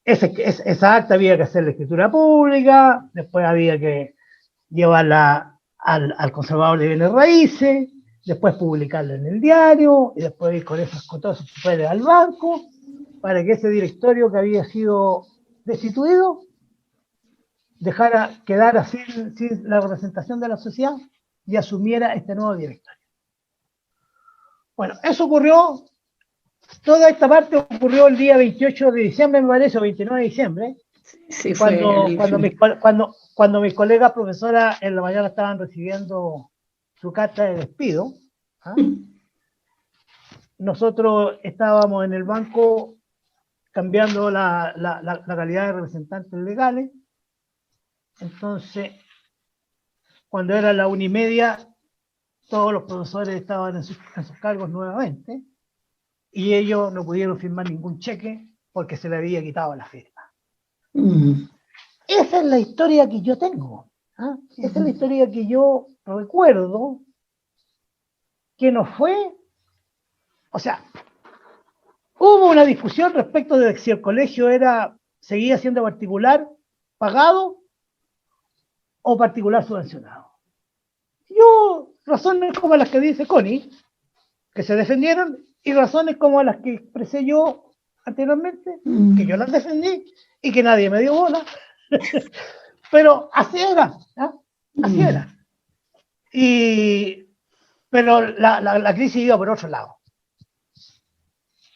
Esa acta había que hacer la escritura pública, después había que llevarla al conservador de bienes raíces, después publicarla en el diario, y después ir con todos esos papeles al banco, para que ese directorio que había sido destituido quedara sin la representación de la sociedad y asumiera este nuevo directorio. Bueno, eso ocurrió, toda esta parte ocurrió el día 28 de diciembre, me parece, o 29 de diciembre, sí, cuando mis colegas profesoras en la mañana estaban recibiendo su carta de despido. ¿Ah? Nosotros estábamos en el banco cambiando la calidad de representantes legales Entonces, cuando era la 1:30, todos los profesores estaban en sus cargos nuevamente y ellos no pudieron firmar ningún cheque porque se le había quitado la firma. Esa es la historia que yo tengo. ¿Ah? Esa es la historia que yo recuerdo, que no fue, o sea, hubo una discusión respecto de si el colegio seguía siendo particular pagado o particular subvencionado. Yo, razones como las que dice Connie, que se defendieron, y razones como las que expresé yo anteriormente, que yo las defendí y que nadie me dio bola. Pero así era, ¿eh? Así era. Pero la crisis iba por otro lado.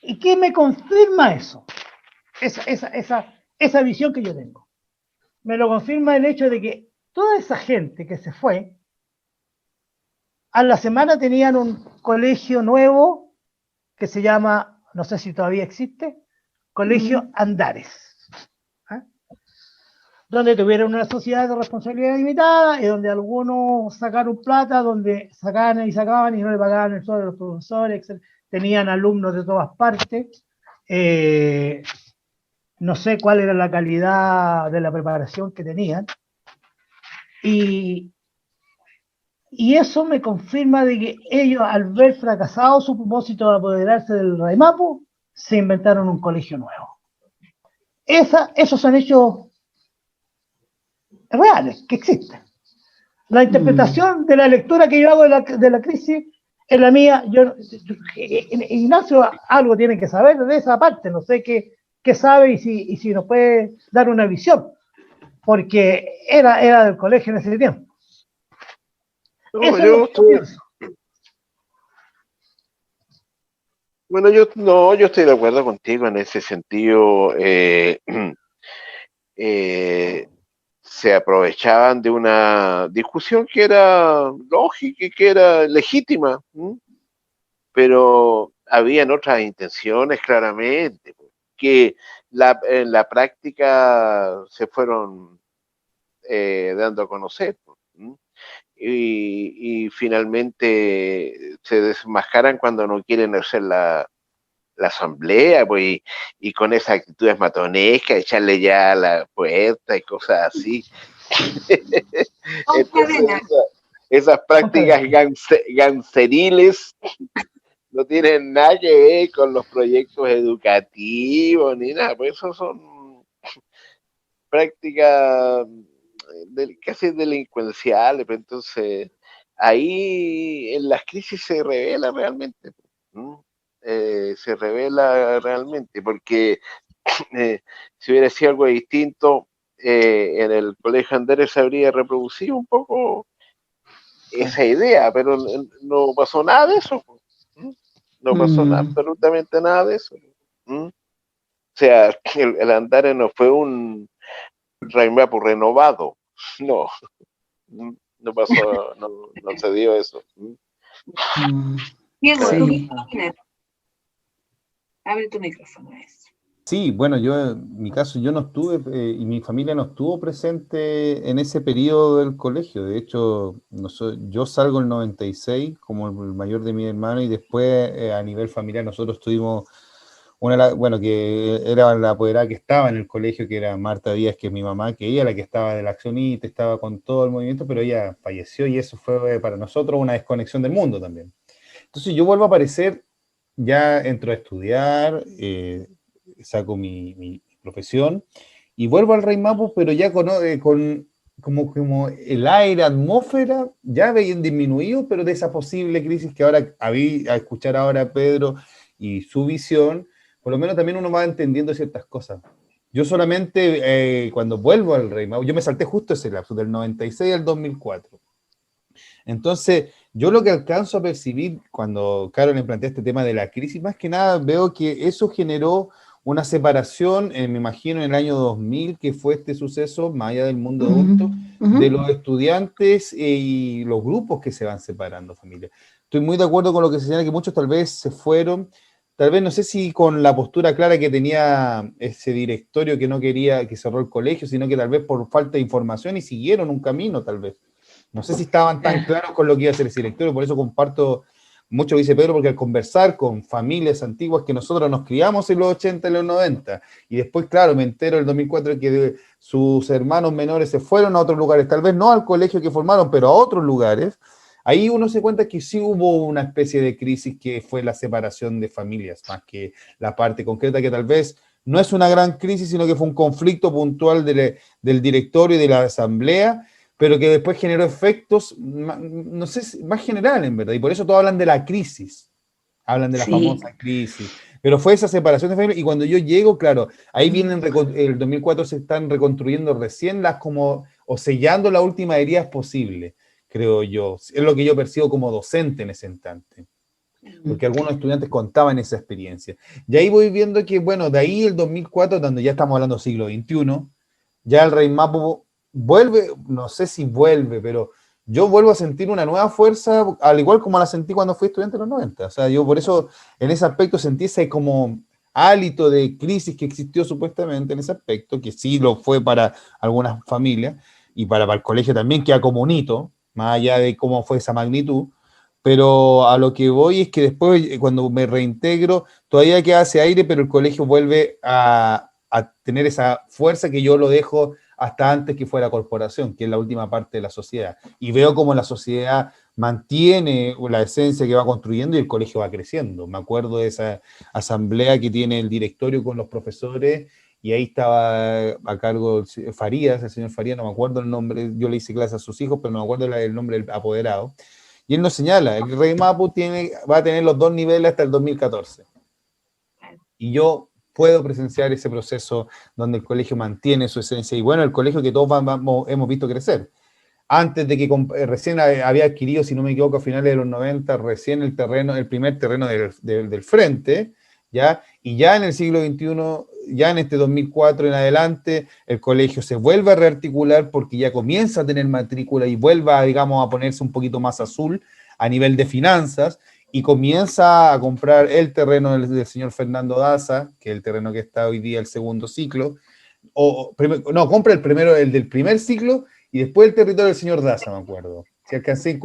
¿Y qué me confirma eso? Esa visión que yo tengo. Me lo confirma el hecho de que toda esa gente que se fue, a la semana tenían un colegio nuevo que se llama, no sé si todavía existe, Colegio Andares. Donde tuvieron una sociedad de responsabilidad limitada y donde algunos sacaron plata, donde sacaban y sacaban y no le pagaban el sueldo a los profesores, etc. Tenían alumnos de todas partes. No sé cuál era la calidad de la preparación que tenían. Y eso me confirma de que ellos, al ver fracasado su propósito de apoderarse del Raimapu, se inventaron un colegio nuevo. Esos son hechos reales, que existen. La interpretación de la lectura que yo hago de la crisis es la mía. Ignacio algo tiene que saber de esa parte, no sé qué sabe y si nos puede dar una visión, porque era del colegio en ese tiempo. No, yo estoy de acuerdo contigo en ese sentido. Se aprovechaban de una discusión que era lógica y que era legítima, pero habían otras intenciones claramente, que en la práctica se fueron dando a conocer, y finalmente se desmascaran cuando no quieren hacer la asamblea, pues, y con esas actitudes matonescas, echarle ya a la puerta y cosas así. Entonces, esas prácticas ganseriles no tienen nada que ver con los proyectos educativos ni nada, pues eso son prácticas casi delincuenciales. Pues entonces, ahí en las crisis se revela realmente. Se revela realmente, porque si hubiera sido algo distinto, en el Colegio Andares se habría reproducido un poco esa idea, pero no pasó nada de eso. No pasó absolutamente nada de eso. O sea, el Andares no fue un Raimapu renovado, no pasó, no se dio eso. Diego, Sí. Abre tu micrófono. Sí, bueno, yo en mi caso yo no estuve y mi familia no estuvo presente en ese periodo del colegio. De hecho, yo salgo en el 96 como el mayor de mi hermano y después a nivel familiar nosotros tuvimos que era la apoderada que estaba en el colegio, que era Marta Díaz, que es mi mamá, que ella era la que estaba de la accionista, estaba con todo el movimiento, pero ella falleció y eso fue para nosotros una desconexión del mundo también. Entonces yo vuelvo a aparecer, ya entro a estudiar, saco mi profesión y vuelvo al Raimapu, pero ya con como el aire, atmósfera, ya habían disminuido, pero de esa posible crisis que ahora a escuchar ahora a Pedro y su visión, por lo menos también uno va entendiendo ciertas cosas. Yo solamente cuando vuelvo al Raimapu, yo me salté justo ese lapso, del 96 al 2004. Entonces, yo lo que alcanzo a percibir cuando Carol le plantea este tema de la crisis, más que nada veo que eso generó una separación, me imagino en el año 2000, que fue este suceso, más allá del mundo adulto, de los estudiantes y los grupos que se van separando, familia. Estoy muy de acuerdo con lo que se señala, que muchos tal vez se fueron tal vez no sé si con la postura clara que tenía ese directorio que no quería que cerró el colegio, sino que tal vez por falta de información y siguieron un camino, tal vez. No sé si estaban tan claros con lo que iba a hacer ese directorio, por eso comparto mucho lo que dice Pedro, porque al conversar con familias antiguas que nosotros nos criamos en los 80 y los 90, y después, claro, me entero en el 2004 que sus hermanos menores se fueron a otros lugares, tal vez no al colegio que formaron, pero a otros lugares, ahí uno se cuenta que sí hubo una especie de crisis que fue la separación de familias, más que la parte concreta que tal vez no es una gran crisis, sino que fue un conflicto puntual del directorio y de la asamblea, pero que después generó efectos, no sé, más generales, en verdad, y por eso todos hablan de la crisis, hablan de la famosa crisis, pero fue esa separación de familias, y cuando yo llego, claro, ahí vienen, el 2004 se están reconstruyendo recién o sellando las últimas heridas posibles, creo yo, es lo que yo percibo como docente en ese instante, porque algunos estudiantes contaban esa experiencia, y ahí voy viendo que, bueno, de ahí el 2004, donde ya estamos hablando siglo XXI, ya el Rey Mapo vuelve, no sé si vuelve, pero yo vuelvo a sentir una nueva fuerza, al igual como la sentí cuando fui estudiante en los 90. O sea, yo por eso en ese aspecto sentí ese como hálito de crisis que existió supuestamente en ese aspecto, que sí lo fue para algunas familias y para el colegio también, queda como un hito, más allá de cómo fue esa magnitud. Pero a lo que voy es que después, cuando me reintegro, todavía queda ese aire, pero el colegio vuelve a tener esa fuerza que yo lo dejo hasta antes que fuera corporación, que es la última parte de la sociedad. Y veo cómo la sociedad mantiene la esencia que va construyendo y el colegio va creciendo. Me acuerdo de esa asamblea que tiene el directorio con los profesores y ahí estaba a cargo Farías, el señor Farías, no me acuerdo el nombre, yo le hice clase a sus hijos, pero no me acuerdo el nombre del apoderado. Y él nos señala, el Rey Mapu va a tener los 2 niveles hasta el 2014. Y yo puedo presenciar ese proceso donde el colegio mantiene su esencia. Y bueno, el colegio que todos hemos visto crecer. Antes de que recién había adquirido, si no me equivoco, a finales de los 90, recién el primer terreno del frente, ¿ya? Y ya en el siglo XXI, ya en este 2004 en adelante, el colegio se vuelve a rearticular porque ya comienza a tener matrícula y vuelva, digamos, a ponerse un poquito más azul a nivel de finanzas, y comienza a comprar el terreno del señor Fernando Daza, que es el terreno que está hoy día el segundo ciclo, compra el del primer ciclo, y después el territorio del señor Daza, me acuerdo. Si alcancé,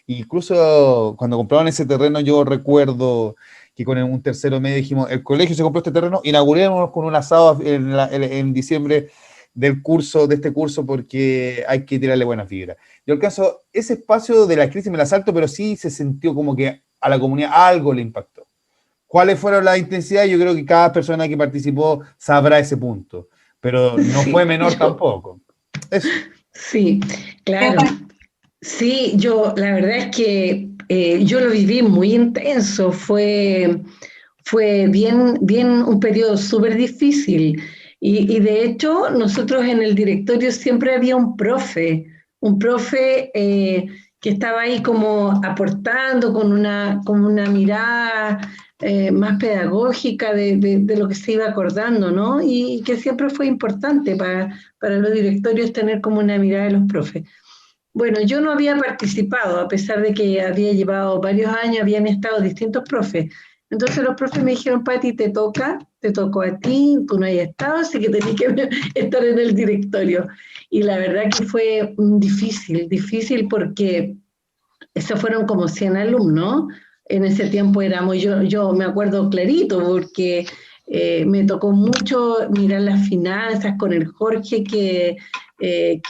incluso cuando compraban ese terreno, yo recuerdo que con un tercero medio dijimos, el colegio se compró este terreno, inauguremos con un asado en diciembre de este curso, porque hay que tirarle buenas vibras. Yo alcanzo ese espacio de la crisis, me la salto, pero sí se sintió como que a la comunidad algo le impactó. ¿Cuáles fueron las intensidades? Yo creo que cada persona que participó sabrá ese punto, pero no fue menor tampoco. Eso. Sí, claro. Sí, la verdad es que yo lo viví muy intenso, fue bien un periodo súper difícil. Y de hecho, nosotros en el directorio siempre había un profe que estaba ahí como aportando con una mirada más pedagógica de lo que se iba acordando, ¿no? Y que siempre fue importante para los directorios tener como una mirada de los profes. Bueno, yo no había participado, a pesar de que había llevado varios años, habían estado distintos profes. Entonces los profes me dijeron, Pati, te tocó a ti, tú no hayas estado, así que tenés que estar en el directorio. Y la verdad que fue difícil porque esos fueron como 100 alumnos. En ese tiempo éramos, yo me acuerdo clarito, porque me tocó mucho mirar las finanzas con el Jorge que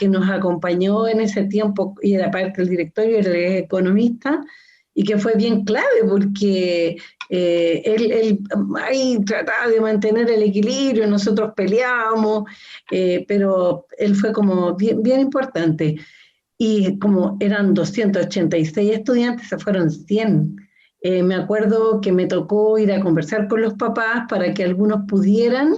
nos acompañó en ese tiempo y era parte del directorio, era el economista, y que fue bien clave porque él ahí trataba de mantener el equilibrio, nosotros peleábamos, pero él fue como bien importante. Y como eran 286 estudiantes, se fueron 100. Me acuerdo que me tocó ir a conversar con los papás para que algunos pudieran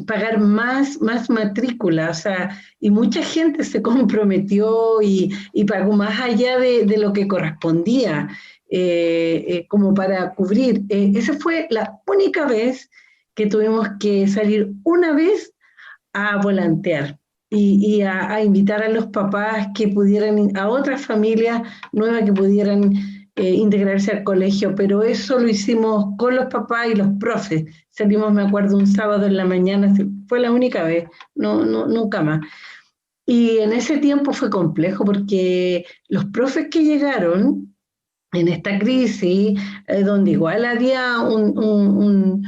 pagar más matrícula, o sea, y mucha gente se comprometió y pagó más allá de lo que correspondía, como para cubrir. Esa fue la única vez que tuvimos que salir una vez a volantear y a invitar a los papás que pudieran, a otras familias nuevas que pudieran integrarse al colegio, pero eso lo hicimos con los papás y los profes. Salimos, me acuerdo, un sábado en la mañana, fue la única vez, nunca más. Y en ese tiempo fue complejo porque los profes que llegaron en esta crisis, donde igual había un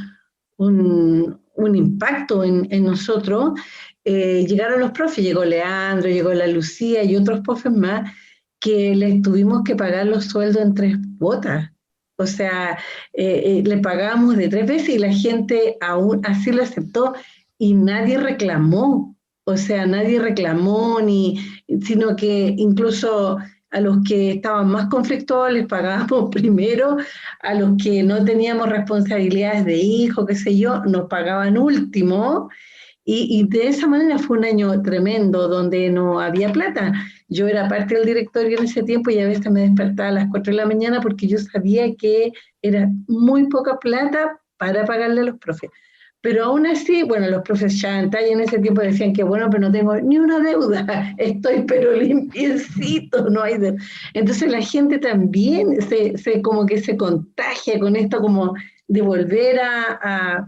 impacto en nosotros, llegaron los profes, llegó Leandro, llegó la Lucía y otros profes más, que les tuvimos que pagar los sueldos en 3 cuotas. O sea, le pagábamos de 3 veces y la gente aún así lo aceptó y nadie reclamó. O sea, nadie reclamó, sino que incluso a los que estaban más conflictuados les pagábamos primero, a los que no teníamos responsabilidades de hijo, qué sé yo, nos pagaban último. Y de esa manera fue un año tremendo, donde no había plata. Yo era parte del directorio en ese tiempo y a veces me despertaba a las 4 de la mañana porque yo sabía que era muy poca plata para pagarle a los profes. Pero aún así, bueno, los profes Chantay en ese tiempo decían que bueno, pero no tengo ni una deuda, estoy pero limpiecito, no hay deuda. Entonces la gente también como que se contagia con esto, como de volver a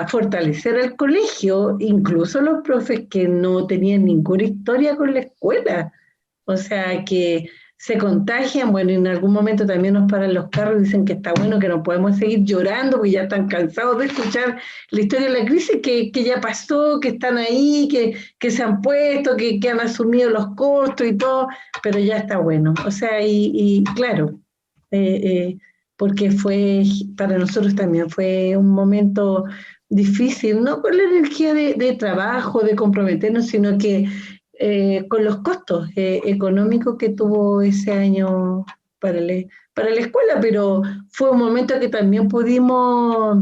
fortalecer el colegio, incluso los profes que no tenían ninguna historia con la escuela. O sea, que se contagian, bueno, y en algún momento también nos paran los carros y dicen que está bueno, que no podemos seguir llorando, porque ya están cansados de escuchar la historia de la crisis, que ya pasó, que están ahí, que se han puesto, que han asumido los costos y todo, pero ya está bueno. O sea, y claro, porque para nosotros también fue un momento difícil, no con la energía de trabajo, de comprometernos, sino que con los costos económicos que tuvo ese año para la escuela, pero fue un momento que también pudimos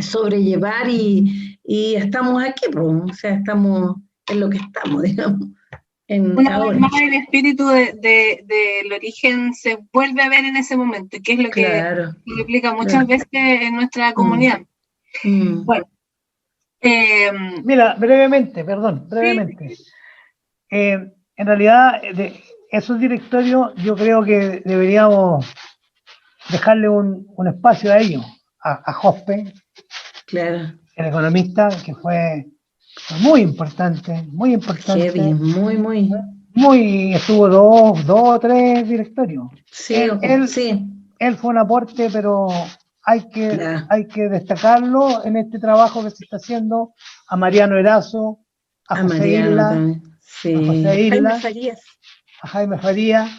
sobrellevar y estamos aquí, pues, o sea, estamos en lo que estamos, digamos. Una vez más el espíritu del origen se vuelve a ver en ese momento, que es lo que se explica muchas veces en nuestra comunidad. Bueno, mira, brevemente. Sí. En realidad, esos directorios yo creo que deberíamos dejarle un espacio a ellos, a Jospe, claro, el economista, que fue muy importante. Heavy, muy. Estuvo dos o tres directorios. Sí, él fue un aporte, pero hay que destacarlo en este trabajo que se está haciendo, a Mariano Erazo, a José Isla, a Jaime Farías,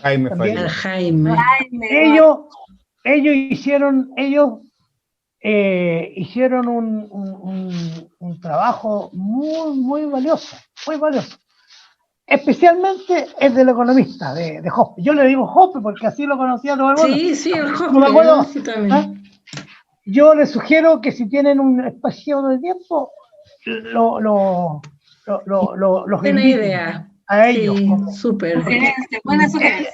ellos hicieron un trabajo muy valioso, especialmente el del economista de Jospe. Yo le digo Jospe porque así lo conocía todo el mundo. Sí, el Jospe. No me acuerdo. Yo les sugiero que si tienen un espacio de tiempo, los buena idea. A ellos. Sí, súper. Buena sugerencia.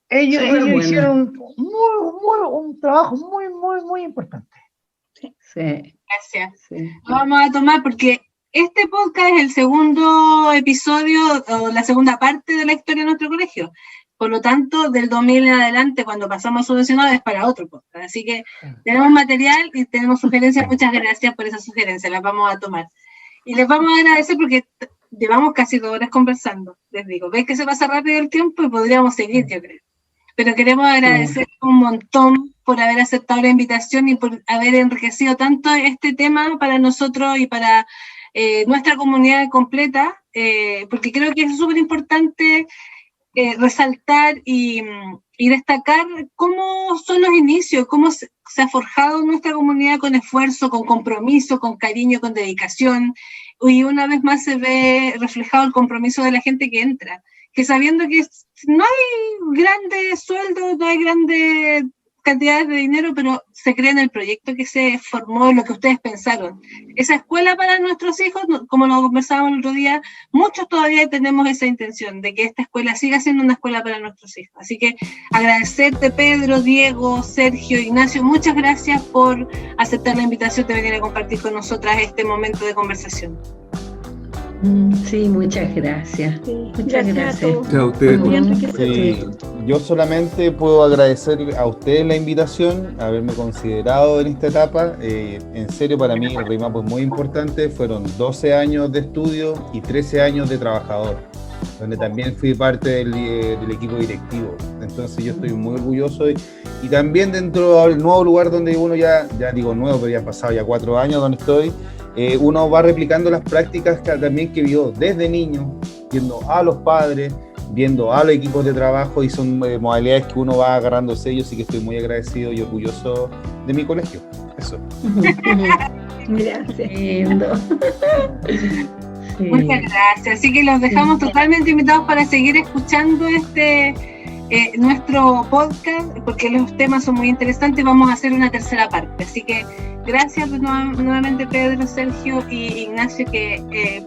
Ellos hicieron un trabajo muy importante. Sí. Gracias. Sí. Lo vamos a tomar porque este podcast es el segundo episodio o la segunda parte de la historia de nuestro colegio. Por lo tanto, del 2000 en adelante, cuando pasamos a subvencionado, es para otro podcast. Así que tenemos material y tenemos sugerencias. Muchas gracias por esas sugerencias, las vamos a tomar. Y les vamos a agradecer porque llevamos casi 2 horas conversando. Les digo, ves que se pasa rápido el tiempo y podríamos seguir, yo creo. Pero queremos agradecer un montón por haber aceptado la invitación y por haber enriquecido tanto este tema para nosotros y para nuestra comunidad completa, porque creo que es súper importante resaltar y destacar cómo son los inicios, cómo se ha forjado nuestra comunidad con esfuerzo, con compromiso, con cariño, con dedicación, y una vez más se ve reflejado el compromiso de la gente que entra, que sabiendo que no hay grandes sueldos, no hay grandes cantidades de dinero, pero se cree en el proyecto que se formó, lo que ustedes pensaron. Esa escuela para nuestros hijos, como lo conversábamos el otro día, muchos todavía tenemos esa intención de que esta escuela siga siendo una escuela para nuestros hijos. Así que agradecerte, Pedro, Diego, Sergio, Ignacio, muchas gracias por aceptar la invitación de venir a compartir con nosotras este momento de conversación. Sí, muchas gracias. Sí, Muchas gracias. a todos. Gracias a ustedes. Muy enriquecedor. Sí, yo solamente puedo agradecer a ustedes la invitación, haberme considerado en esta etapa. En serio, para mí el REIMAPO es muy importante. Fueron 12 años de estudio y 13 años de trabajador, donde también fui parte del equipo directivo. Entonces yo estoy muy orgulloso y también dentro del nuevo lugar donde uno ya digo nuevo, pero ya han pasado ya 4 años donde estoy, uno va replicando las prácticas también que vio desde niño, viendo a los padres, viendo a los equipos de trabajo, y son modalidades que uno va agarrando sellos, y que estoy muy agradecido y orgulloso de mi colegio. Eso. Gracias. Lindo. Sí. Muchas gracias. Así que los dejamos totalmente invitados para seguir escuchando nuestro podcast, porque los temas son muy interesantes. Vamos a hacer una tercera parte. Así que gracias nuevamente, Pedro, Sergio y Ignacio,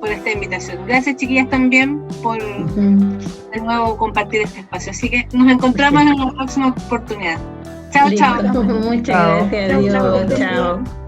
por esta invitación. Gracias, chiquillas, también por de nuevo compartir este espacio. Así que nos encontramos en la próxima oportunidad. Chao, chao. Muchas gracias. Adiós. Chao.